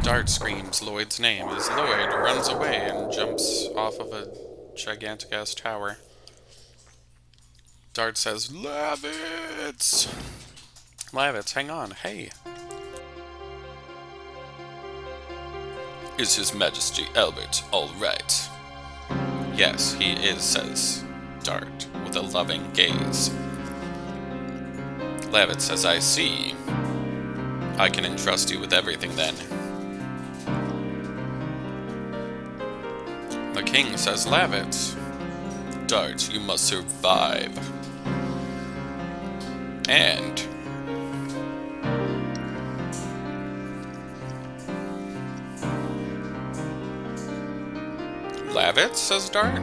Dart screams Lloyd's name as Lloyd runs away and jumps off of a gigantic-ass tower. Dart says, Lavitz! Lavitz, hang on, hey! Is His Majesty Albert all right? Yes, he is, says Dart, with a loving gaze. Lavit says, I see. I can entrust you with everything then. The king says, Lavit, Dart, you must survive. And Lavit, says Dart.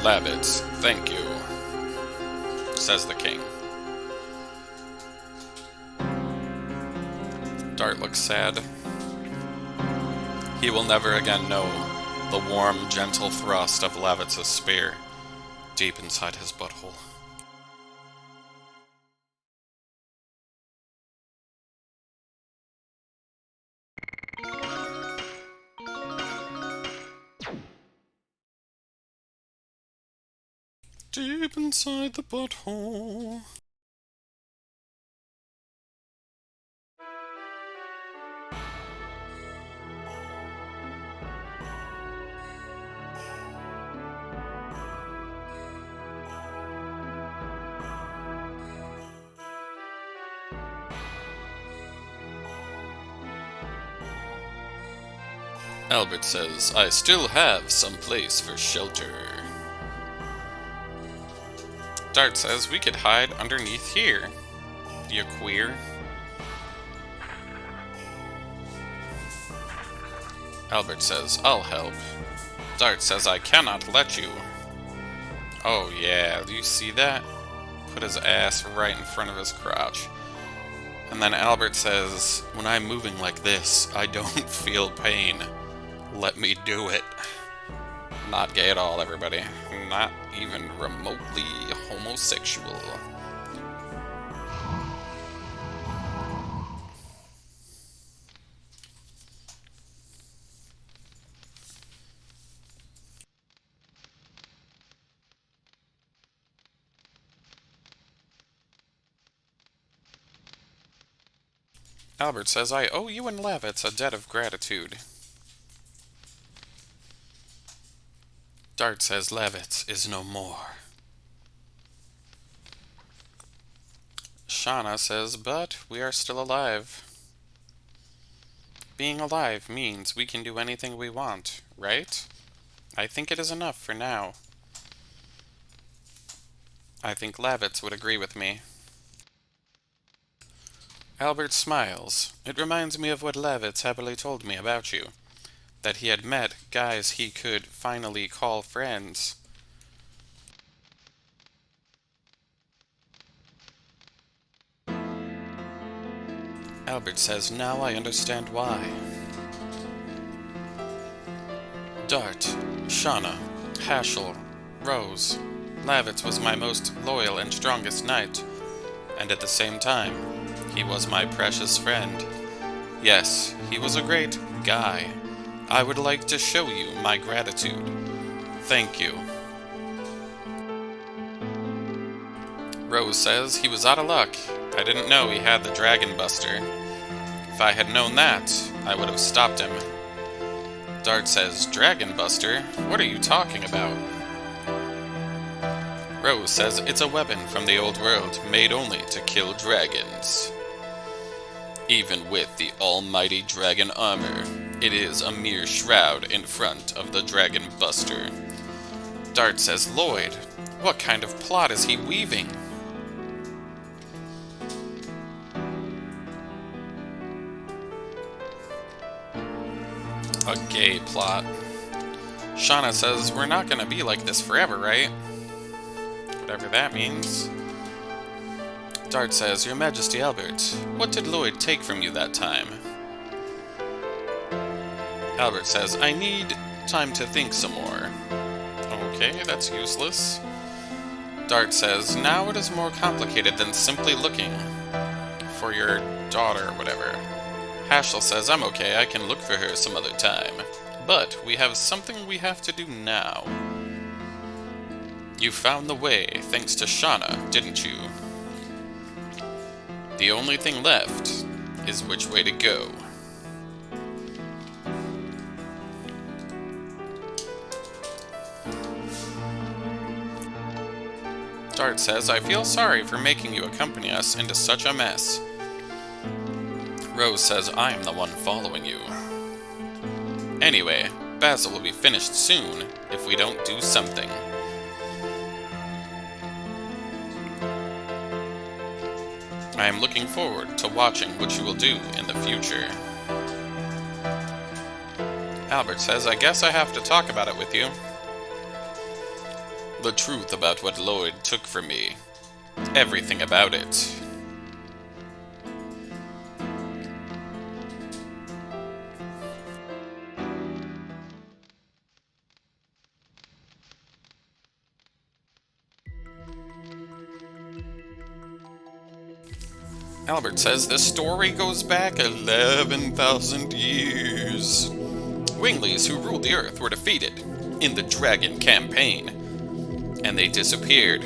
Lavit, thank you, says the king. Dart looks sad. He will never again know the warm, gentle thrust of Lavit's spear deep inside his butthole. Deep inside the butthole. Albert says, I still have some place for shelter. Dart says, we could hide underneath here. You queer. Albert says, I'll help. Dart says, I cannot let you. Oh yeah, do you see that? Put his ass right in front of his crotch. And then Albert says, when I'm moving like this, I don't feel pain. Let me do it. Not gay at all, everybody. Not even remotely homosexual. Albert says, I owe you and Lavitz a debt of gratitude. Dart says, Lavitz is no more. Shauna says, but we are still alive. Being alive means we can do anything we want, right? I think it is enough for now. I think Lavitz would agree with me. Albert smiles. It reminds me of what Lavitz happily told me about you. That he had met guys he could finally call friends. Albert says, now I understand why. Dart, Shauna, Haschel, Rose, Lavitz was my most loyal and strongest knight, and at the same time, he was my precious friend. Yes, he was a great guy. I would like to show you my gratitude. Thank you. Rose says he was out of luck. I didn't know he had the Dragon Buster. If I had known that, I would have stopped him. Dart says, Dragon Buster? What are you talking about? Rose says it's a weapon from the old world, made only to kill dragons. Even with the almighty dragon armor, it is a mere shroud in front of the Dragon Buster. Dart says, Lloyd, what kind of plot is he weaving? A gay plot. Shauna says, we're not gonna be like this forever, right? Whatever that means. Dart says, Your Majesty Albert, what did Lloyd take from you that time? Albert says, I need time to think some more. Okay, that's useless. Dart says, now it is more complicated than simply looking for your daughter or whatever. Haschel says, I'm okay, I can look for her some other time. But we have something we have to do now. You found the way, thanks to Shauna, didn't you? The only thing left is which way to go. Dart says, I feel sorry for making you accompany us into such a mess. Rose says, I am the one following you. Anyway, Basil will be finished soon if we don't do something. I am looking forward to watching what you will do in the future. Albert says, I guess I have to talk about it with you. The truth about what Lloyd took from me. Everything about it. Albert says the story goes back 11,000 years. Winglies who ruled the Earth were defeated in the Dragon campaign, and they disappeared.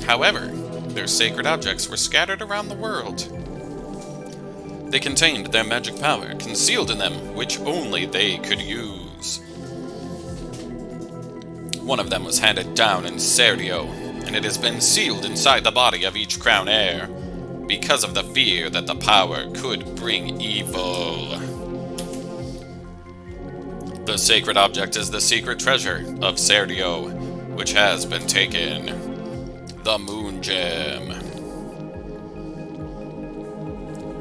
However, their sacred objects were scattered around the world. They contained their magic power concealed in them, which only they could use. One of them was handed down in Serdio, and it has been sealed inside the body of each crown heir, because of the fear that the power could bring evil. The sacred object is the secret treasure of Serdio, which has been taken. The Moon Gem.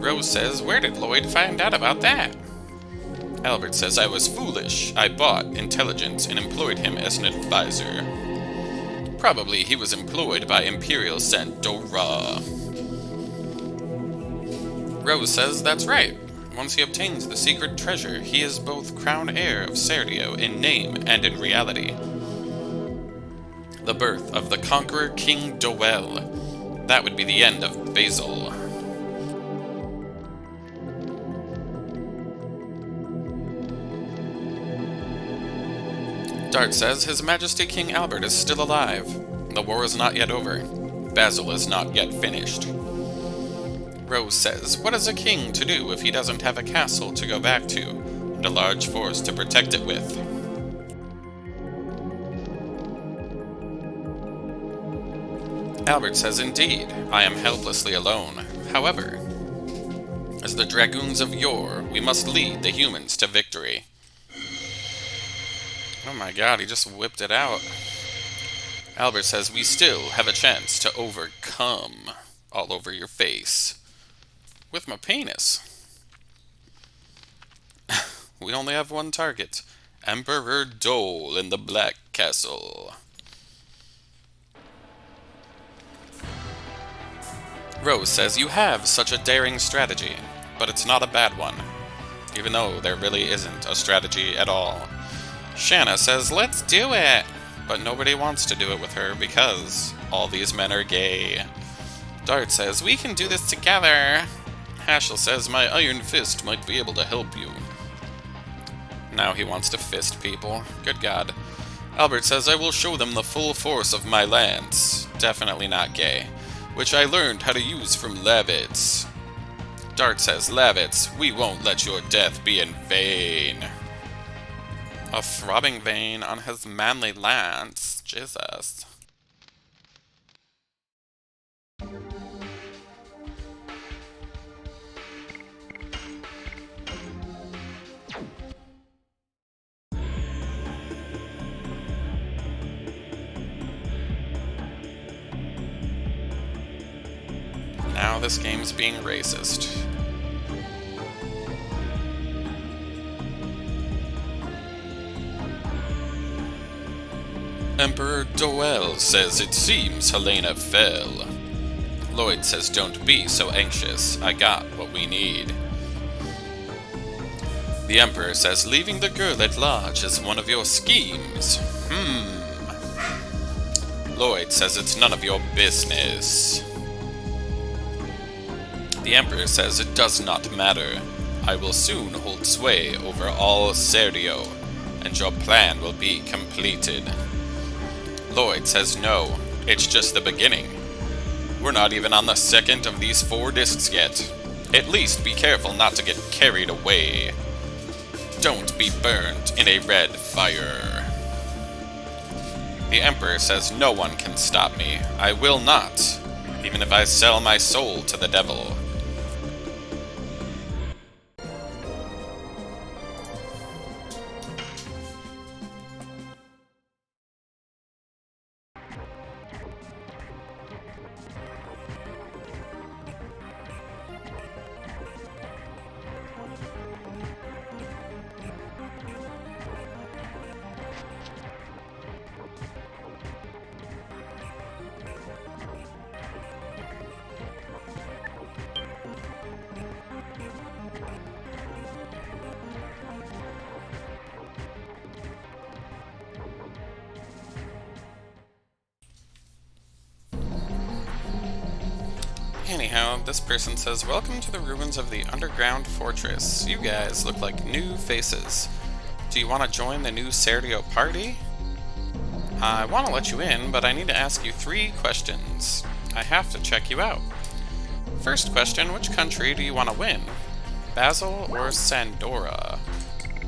Rose says, where did Lloyd find out about that? Albert says, I was foolish. I bought intelligence and employed him as an advisor. Probably he was employed by Imperial Sandora. Rose says, that's right. Once he obtains the secret treasure, he is both crown heir of Serdio in name and in reality. The birth of the conqueror King Doel. That would be the end of Basil. Dart says, His Majesty King Albert is still alive. The war is not yet over. Basil is not yet finished. Rose says, what is a king to do if he doesn't have a castle to go back to, and a large force to protect it with? Albert says, indeed, I am helplessly alone. However, as the Dragoons of yore, we must lead the humans to victory. Oh my god, he just whipped it out. Albert says, we still have a chance to overcome all over your face. With my penis. We only have one target. Emperor Dole in the Black Castle. Rose says, you have such a daring strategy, but it's not a bad one. Even though there really isn't a strategy at all. Shanna says, let's do it! But nobody wants to do it with her because all these men are gay. Dart says, we can do this together! Haschel says, my iron fist might be able to help you. Now he wants to fist people. Good God. Albert says, I will show them the full force of my lance. Definitely not gay. Which I learned how to use from Levitz. Dart says, Levitz, we won't let your death be in vain. A throbbing vein on his manly lance. Jesus. Now this game's being racist. Emperor Doel says it seems Helena fell. Lloyd says don't be so anxious, I got what we need. The Emperor says leaving the girl at large is one of your schemes. Lloyd says it's none of your business. The Emperor says it does not matter. I will soon hold sway over all Serdio, and your plan will be completed. Lloyd says no, it's just the beginning. We're not even on the second of these 4 discs yet. At least be careful not to get carried away. Don't be burned in a red fire. The Emperor says no one can stop me. I will not, even if I sell my soul to the devil. Anyhow, this person says, welcome to the ruins of the underground fortress. You guys look like new faces. Do you want to join the new Serdio party? I want to let you in, but I need to ask you 3 questions. I have to check you out. First question, which country do you want to win? Basil or Sandora?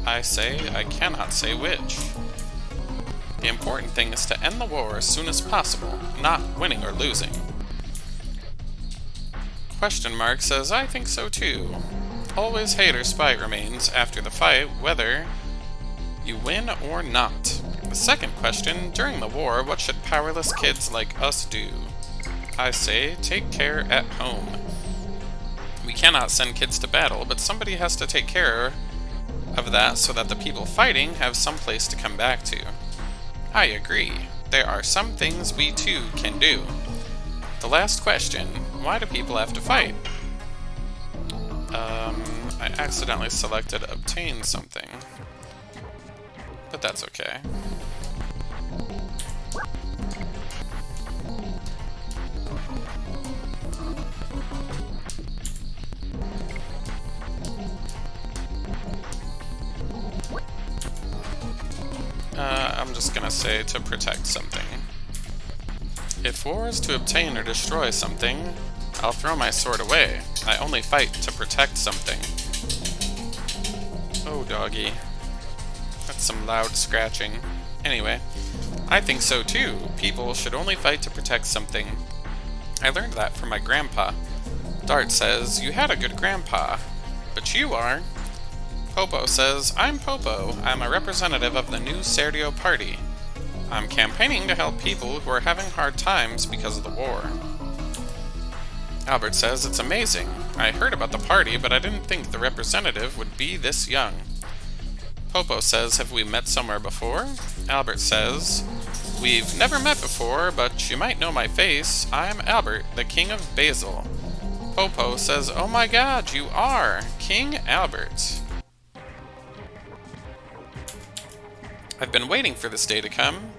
I say I cannot say which. The important thing is to end the war as soon as possible, not winning or losing. Question mark says, I think so too. Always hate or spite remains after the fight, whether you win or not. The second question, during the war, what should powerless kids like us do? I say, take care at home. We cannot send kids to battle, but somebody has to take care of that so that the people fighting have some place to come back to. I agree. There are some things we too can do. The last question, why do people have to fight? I accidentally selected obtain something, but that's okay. I'm just gonna say to protect something. If war is to obtain or destroy something, I'll throw my sword away. I only fight to protect something. Oh, doggy. That's some loud scratching. Anyway, I think so too. People should only fight to protect something. I learned that from my grandpa. Dart says, you had a good grandpa. But you are. Popo says, I'm Popo. I'm a representative of the new Serdio party. I'm campaigning to help people who are having hard times because of the war. Albert says, it's amazing. I heard about the party, but I didn't think the representative would be this young. Popo says, have we met somewhere before? Albert says, we've never met before, but you might know my face. I'm Albert, the King of Basil. Popo says, oh my god, you are King Albert. I've been waiting for this day to come.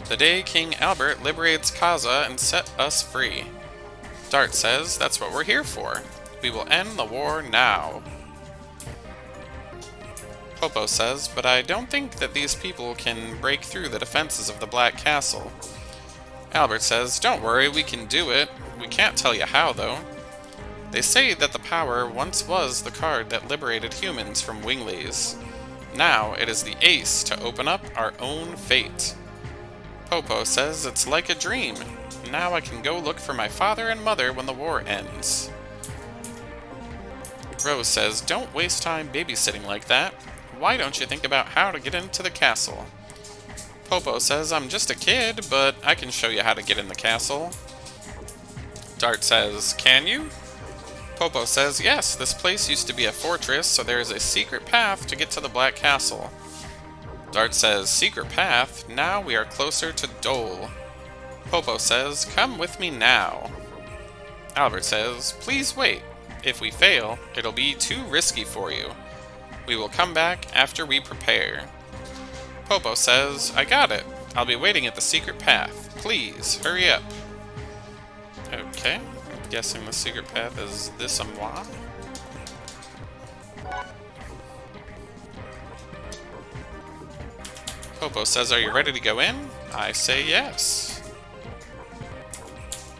The day King Albert liberates Kaza and set us free. Dart says, that's what we're here for. We will end the war now. Popo says, but I don't think that these people can break through the defenses of the Black Castle. Albert says, don't worry, we can do it. We can't tell you how, though. They say that the power once was the card that liberated humans from Winglies. Now it is the ace to open up our own fate. Popo says it's like a dream. Now I can go look for my father and mother when the war ends. Rose says, don't waste time babysitting like that. Why don't you think about how to get into the castle? Popo says, I'm just a kid, but I can show you how to get in the castle. Dart says, can you? Popo says, yes, this place used to be a fortress, so there is a secret path to get to the Black Castle. Dart says, secret path? Now we are closer to Dole. Popo says, come with me now. Albert says, please wait. If we fail, it'll be too risky for you. We will come back after we prepare. Popo says, I got it. I'll be waiting at the secret path. Please, hurry up. Okay. Guessing the secret path is this a moi? Popo says, are you ready to go in? I say yes.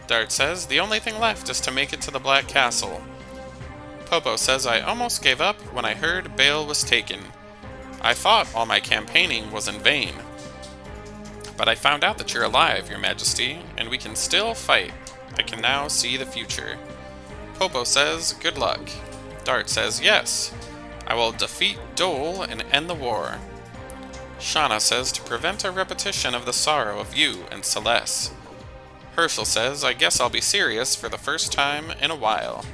Dart says, the only thing left is to make it to the Black Castle. Popo says, I almost gave up when I heard Bale was taken. I thought all my campaigning was in vain. But I found out that you're alive, Your Majesty, and we can still fight. I can now see the future. Popo says, good luck. Dart says, yes. I will defeat Dole and end the war. Shauna says, to prevent a repetition of the sorrow of you and Celeste. Herschel says, I guess I'll be serious for the first time in a while.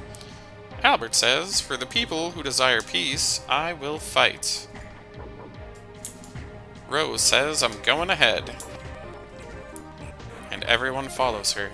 Albert says, for the people who desire peace, I will fight. Rose says, I'm going ahead. And everyone follows her.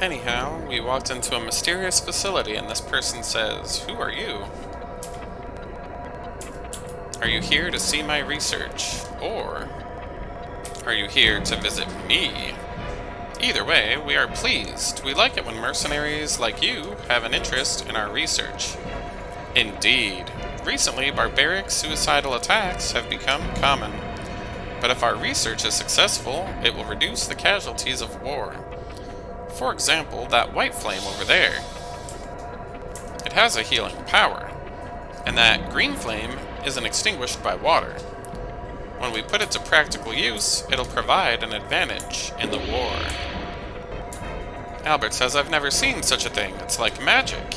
Anyhow, we walked into a mysterious facility and this person says, who are you? Are you here to see my research? Or are you here to visit me? Either way, we are pleased. We like it when mercenaries like you have an interest in our research. Indeed. Recently, barbaric suicidal attacks have become common. But if our research is successful, it will reduce the casualties of war. For example, that white flame over there. It has a healing power. And that green flame isn't extinguished by water. When we put it to practical use, it'll provide an advantage in the war. Albert says, I've never seen such a thing. It's like magic.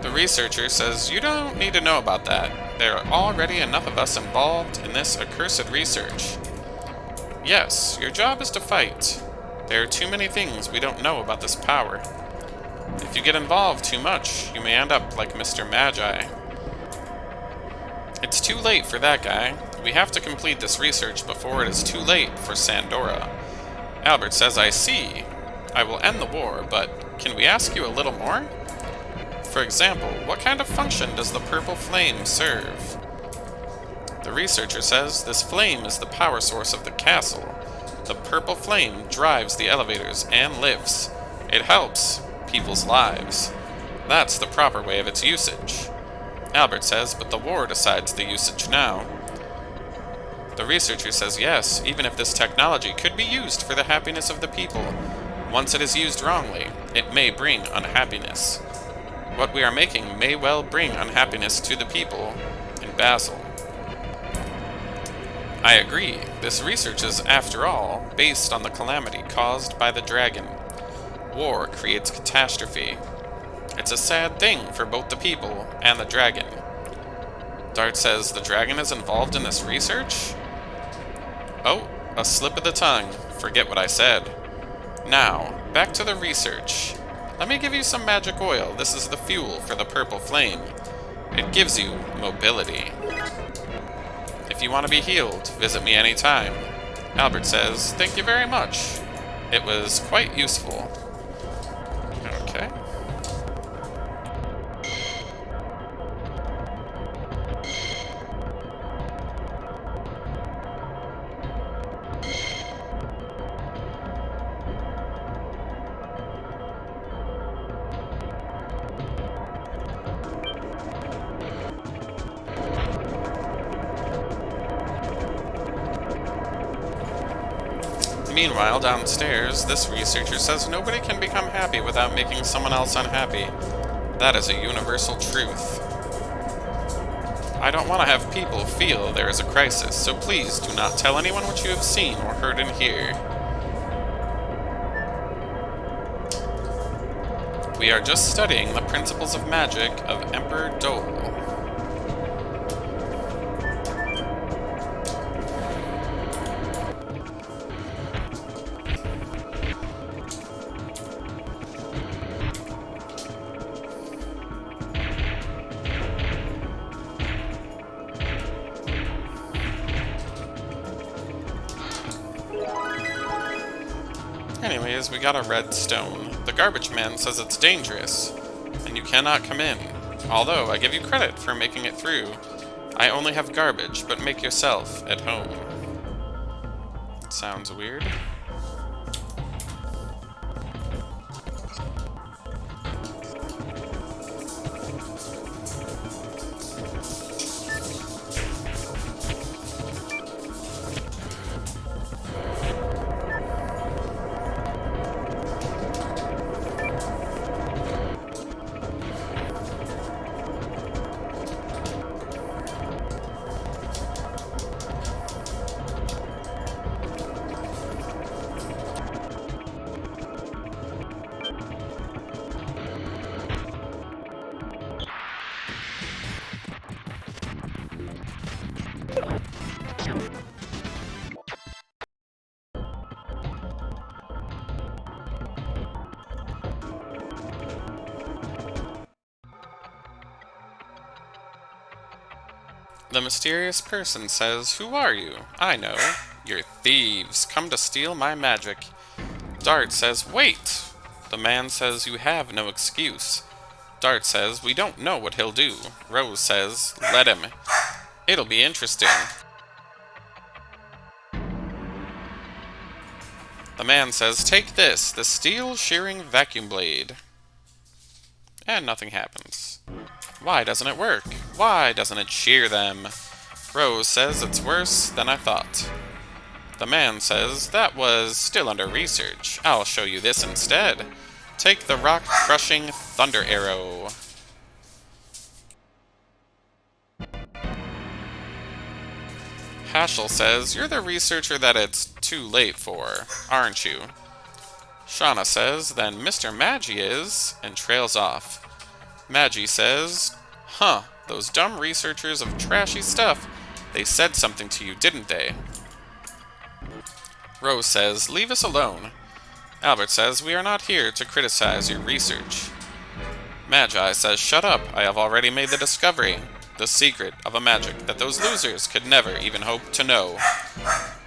The researcher says, you don't need to know about that. There are already enough of us involved in this accursed research. Yes, your job is to fight. There are too many things we don't know about this power. If you get involved too much, you may end up like Mr. Magi. It's too late for that guy. We have to complete this research before it is too late for Sandora. Albert says, I see. I will end the war, but can we ask you a little more? For example, what kind of function does the purple flame serve? The researcher says, this flame is the power source of the castle. The purple flame drives the elevators and lifts. It helps people's lives. That's the proper way of its usage. Albert says, but the war decides the usage now. The researcher says, yes, even if this technology could be used for the happiness of the people, once it is used wrongly, it may bring unhappiness. What we are making may well bring unhappiness to the people in Basel. I agree. This research is, after all, based on the calamity caused by the dragon. War creates catastrophe. It's a sad thing for both the people and the dragon. Dart says, the dragon is involved in this research? Oh, a slip of the tongue. Forget what I said. Now, back to the research. Let me give you some magic oil. This is the fuel for the purple flame. It gives you mobility. If you want to be healed, visit me anytime. Albert says, thank you very much. It was quite useful. Okay. Meanwhile, downstairs, this researcher says nobody can become happy without making someone else unhappy. That is a universal truth. I don't want to have people feel there is a crisis, so please do not tell anyone what you have seen or heard in here. We are just studying the principles of magic of Emperor Dole. Anyways, we got a red stone. The garbage man says it's dangerous, and you cannot come in. Although, I give you credit for making it through. I only have garbage, but make yourself at home. Sounds weird. The mysterious person says, who are you? I know. You're thieves, come to steal my magic. Dart says, wait! The man says you have no excuse. Dart says, we don't know what he'll do. Rose says, let him. It'll be interesting. The man says, take this, the steel shearing vacuum blade. And nothing happens. Why doesn't it work? Why doesn't it shear them? Rose says it's worse than I thought. The man says, that was still under research. I'll show you this instead. Take the rock-crushing thunder arrow. Haschel says, you're the researcher that it's too late for, aren't you? Shauna says, then Mr. Maggie is, and trails off. Maggie says, huh, those dumb researchers of trashy stuff, they said something to you, didn't they? Rose says, leave us alone. Albert says, we are not here to criticize your research. Magi says, shut up, I have already made the discovery. The secret of a magic that those losers could never even hope to know.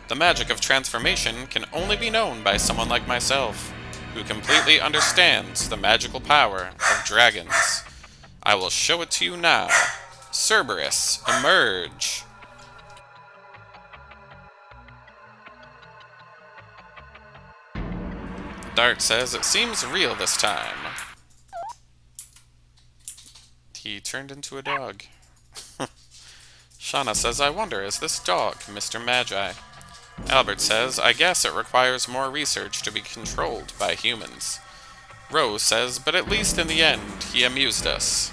The magic of transformation can only be known by someone like myself, who completely understands the magical power of dragons. I will show it to you now. Cerberus, emerge! Dart says, it seems real this time. He turned into a dog. Shauna says, I wonder, is this dog Mr. Magi? Albert says, I guess it requires more research to be controlled by humans. Rose says, but at least in the end, he amused us.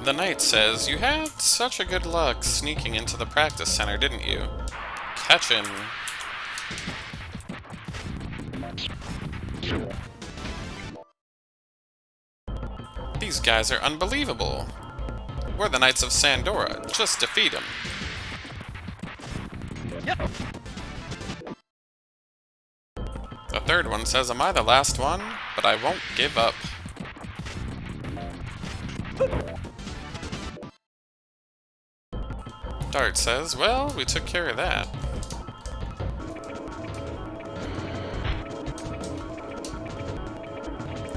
The knight says, "You had such a good luck sneaking into the practice center, didn't you? Catch him." These guys are unbelievable. We're the Knights of Sandora. Just defeat him. The third one says, "Am I the last one? But I won't give up." Dart says, "Well, we took care of that."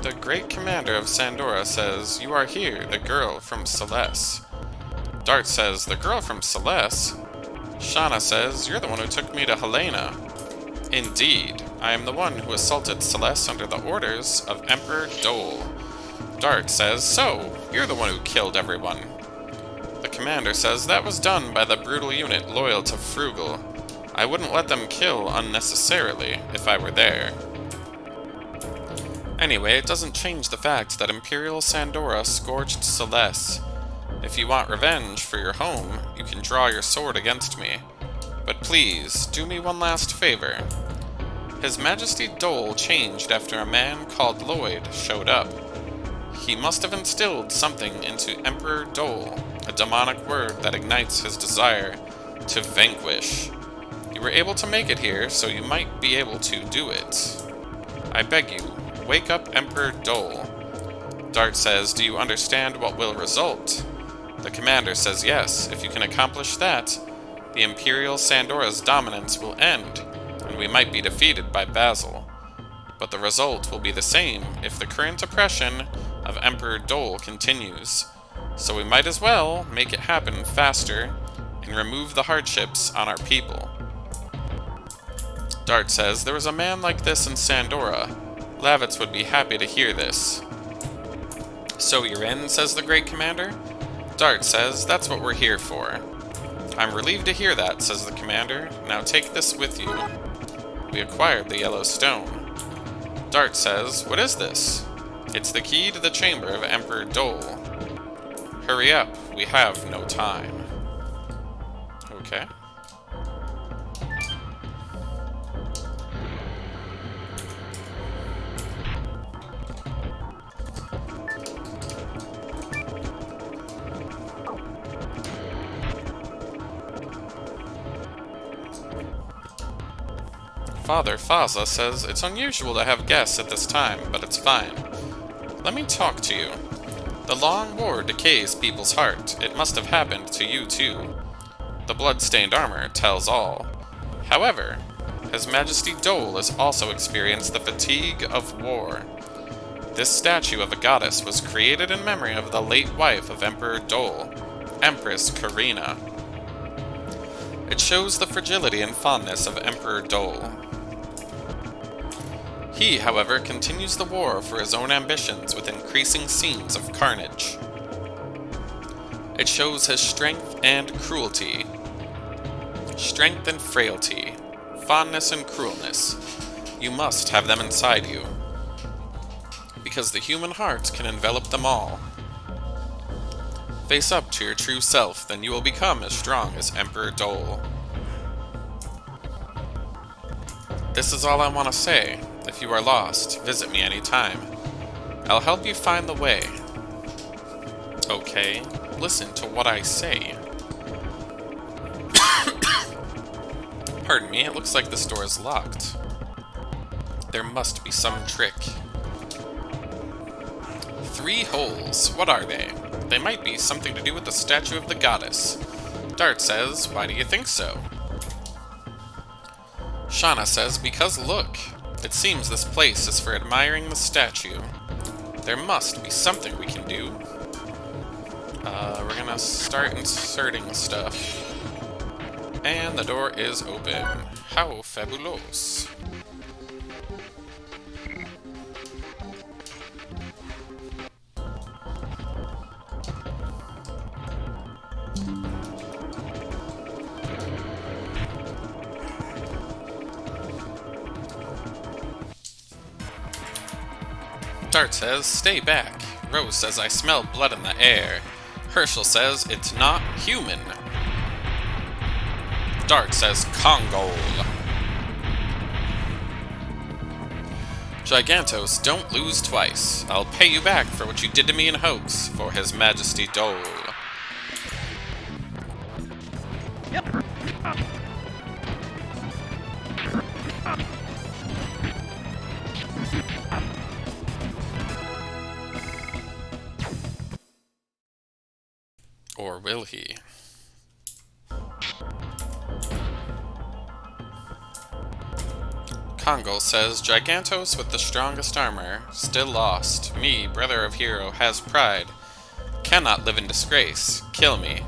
The Great Commander of Sandora says, "You are here, the girl from Celeste." Dart says, "The girl from Celeste?" Shauna says, "You're the one who took me to Helena." "Indeed, I am the one who assaulted Celeste under the orders of Emperor Dole." Dart says, "So, you're the one who killed everyone." The commander says, "That was done by the brutal unit loyal to Frugal. I wouldn't let them kill unnecessarily if I were there." Anyway, it doesn't change the fact that Imperial Sandora scorched Celeste. If you want revenge for your home, you can draw your sword against me. But please, do me one last favor. His Majesty Dole changed after a man called Lloyd showed up. He must have instilled something into Emperor Dole, a demonic word that ignites his desire to vanquish. You were able to make it here, so you might be able to do it. I beg you, wake up Emperor Dole. Dart says, "Do you understand what will result?" The commander says, "Yes, if you can accomplish that, the Imperial Sandora's dominance will end, and we might be defeated by Basil. But the result will be the same if the current oppression of Emperor Dole continues. So we might as well make it happen faster and remove the hardships on our people." Dart says, "There was a man like this in Sandora. Lavitz would be happy to hear this." "So you're in," says the Great Commander. Dart says, "That's what we're here for." "I'm relieved to hear that," says the commander. "Now take this with you." We acquired the yellow stone. Dart says, "What is this?" "It's the key to the chamber of Emperor Dole." "Hurry up, we have no time." Okay. Father Faza says, "It's unusual to have guests at this time, but it's fine. Let me talk to you. The long war decays people's heart. It must have happened to you too. The blood-stained armor tells all. However, His Majesty Dole has also experienced the fatigue of war. This statue of a goddess was created in memory of the late wife of Emperor Dole, Empress Karina. It shows the fragility and fondness of Emperor Dole. He, however, continues the war for his own ambitions with increasing scenes of carnage. It shows his strength and cruelty. Strength and frailty, fondness and cruelness. You must have them inside you, because the human heart can envelop them all. Face up to your true self, then you will become as strong as Emperor Dole. This is all I want to say. If you are lost, visit me anytime. I'll help you find the way. Okay, listen to what I say. Pardon me, it looks like this door is locked. There must be some trick. 3 holes. What are they? They might be something to do with the statue of the goddess. Dart says, why do you think so? Shauna says, because look. It seems this place is for admiring the statue. There must be something we can do. We're gonna start inserting stuff. And the door is open. How fabulous. Dart says, stay back. Rose says, I smell blood in the air. Herschel says, it's not human. Dart says, Congol. Gigantos, don't lose twice. I'll pay you back for what you did to me in Hoax, for His Majesty Dole. Or will he? Congol says, Gigantos with the strongest armor, still lost. Me, brother of hero, has pride. Cannot live in disgrace. Kill me.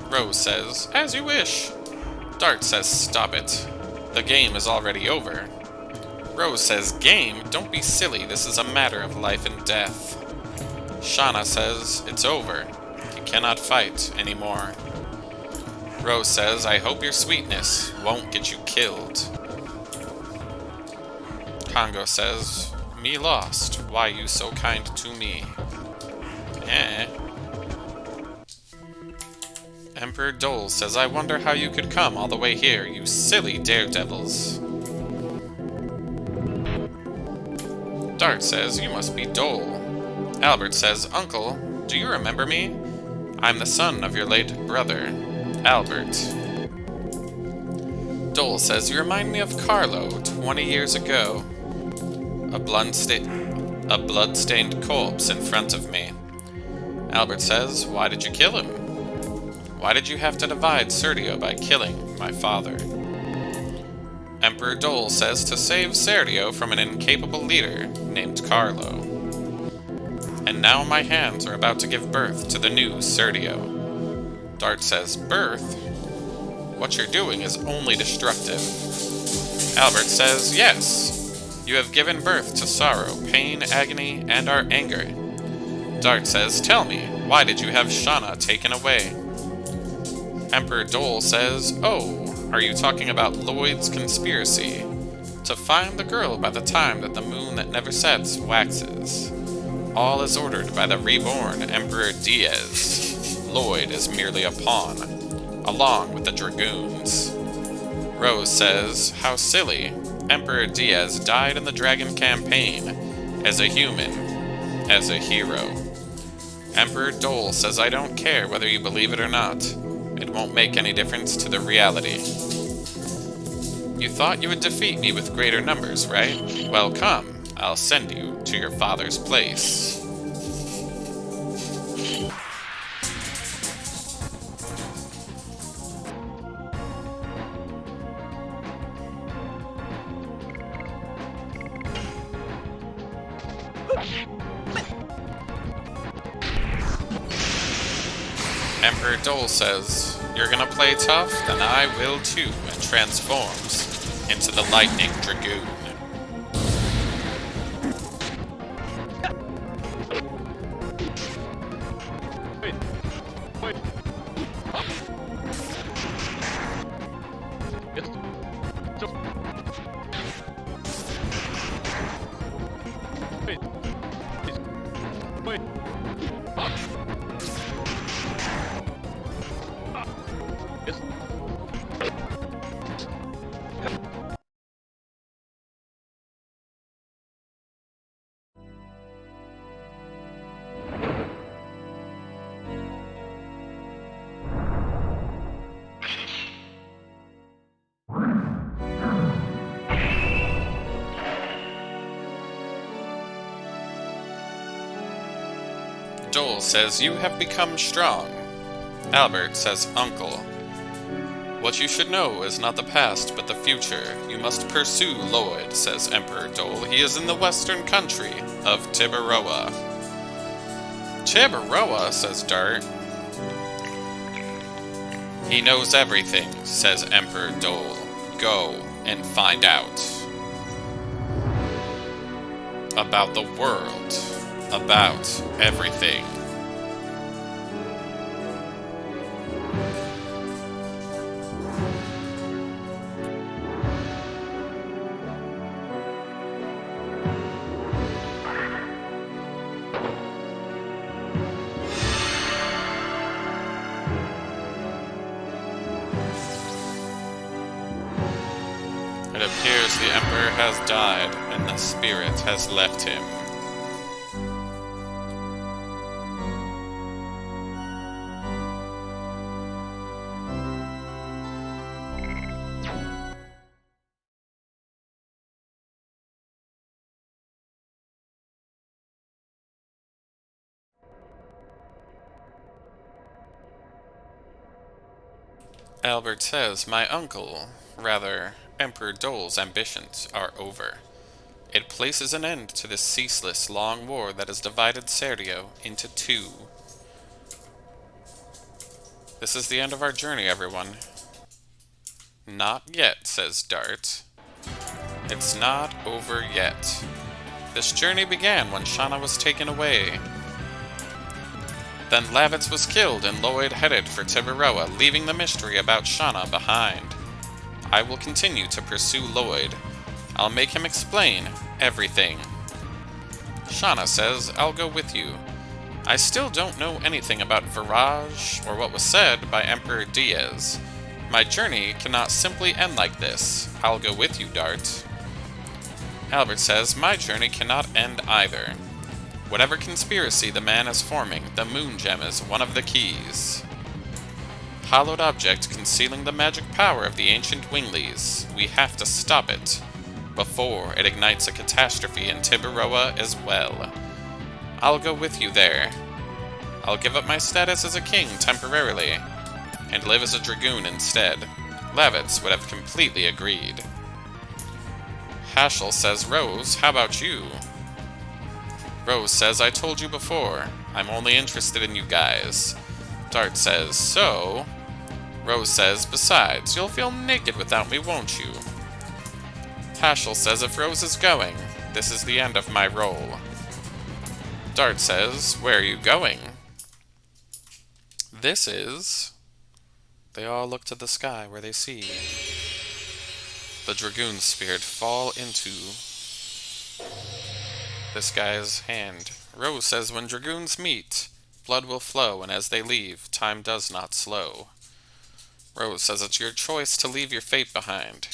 Rose says, as you wish. Dart says, stop it. The game is already over. Rose says, game? Don't be silly, this is a matter of life and death. Shauna says, it's over. You cannot fight anymore. Rose says, I hope your sweetness won't get you killed. Congo says, me lost. Why you so kind to me? Eh. Emperor Dole says, I wonder how you could come all the way here, you silly daredevils. Dart says, you must be Dole. Albert says, Uncle, do you remember me? I'm the son of your late brother, Albert. Dole says, you remind me of Carlo, 20 years ago. A blood-stained corpse in front of me. Albert says, why did you kill him? Why did you have to divide Sergio by killing my father? Emperor Dole says to save Sergio from an incapable leader named Carlo. And now my hands are about to give birth to the new Sergio. Dart says, birth? What you're doing is only destructive. Albert says, yes. You have given birth to sorrow, pain, agony, and our anger. Dart says, tell me, why did you have Shauna taken away? Emperor Dole says, oh, are you talking about Lloyd's conspiracy? To find the girl by the time that the moon that never sets waxes. All is ordered by the reborn Emperor Diaz. Lloyd is merely a pawn, along with the Dragoons. Rose says, how silly. Emperor Diaz died in the Dragon campaign, as a human, as a hero. Emperor Dole says, I don't care whether you believe it or not. It won't make any difference to the reality. You thought you would defeat me with greater numbers, right? Well, come. I'll send you to your father's place. Emperor Dole says, you're gonna play tough? Then I will too, and transforms into the Lightning Dragoon. Wait. Up. Yes. Joel says, "You have become strong." Albert says, "Uncle, what you should know is not the past, but the future. You must pursue Lloyd," says Emperor Dole. "He is in the western country of Tibaroa." "Tibaroa," says Dart. "He knows everything," says Emperor Dole. "Go and find out." About the world. About everything. It appears the Emperor has died, and the spirit has left him. Albert says, "My uncle, rather, Emperor Dole's ambitions are over. It places an end to this ceaseless, long war that has divided Serdio into two." "This is the end of our journey, everyone." "Not yet," says Dart. "It's not over yet. This journey began when Shauna was taken away. Then Lavitz was killed and Lloyd headed for Tibaroa, leaving the mystery about Shauna behind. I will continue to pursue Lloyd. I'll make him explain everything." Shauna says, "I'll go with you. I still don't know anything about Virage or what was said by Emperor Diaz. My journey cannot simply end like this. I'll go with you, Dart." Albert says, "My journey cannot end either. Whatever conspiracy the man is forming, the moon gem is one of the keys. Hollowed object concealing the magic power of the ancient Winglies. We have to stop it before it ignites a catastrophe in Tibaroa as well. I'll go with you there. I'll give up my status as a king temporarily and live as a dragoon instead." Lavitz would have completely agreed. Haschel says, "Rose, how about you?" Rose says, "I told you before, I'm only interested in you guys." Dart says, "So?" Rose says, "Besides, you'll feel naked without me, won't you?" Haschel says, "If Rose is going, this is the end of my role." Dart says, "Where are you going?" This is... They all look to the sky where they see the Dragoon spirit fall into this guy's hand. Rose says, "When Dragoons meet, blood will flow, and as they leave, time does not slow." Rose says, "It's your choice to leave your fate behind."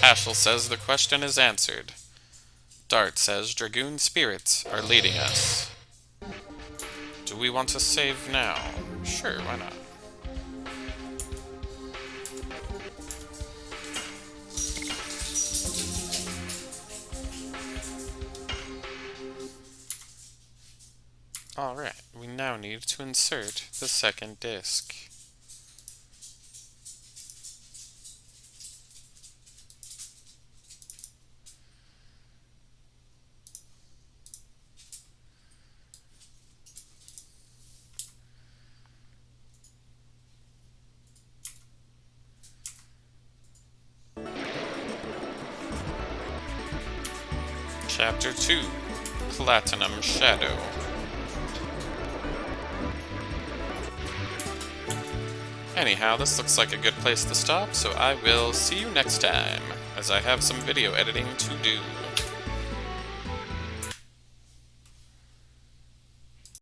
Haschel says, "The question is answered." Dart says, "Dragoon spirits are leading us." Do we want to save now? Sure, why not? Alright, we now need to insert the second disc. Chapter 2, Platinum Shadow. Anyhow, this looks like a good place to stop, so I will see you next time, as I have some video editing to do.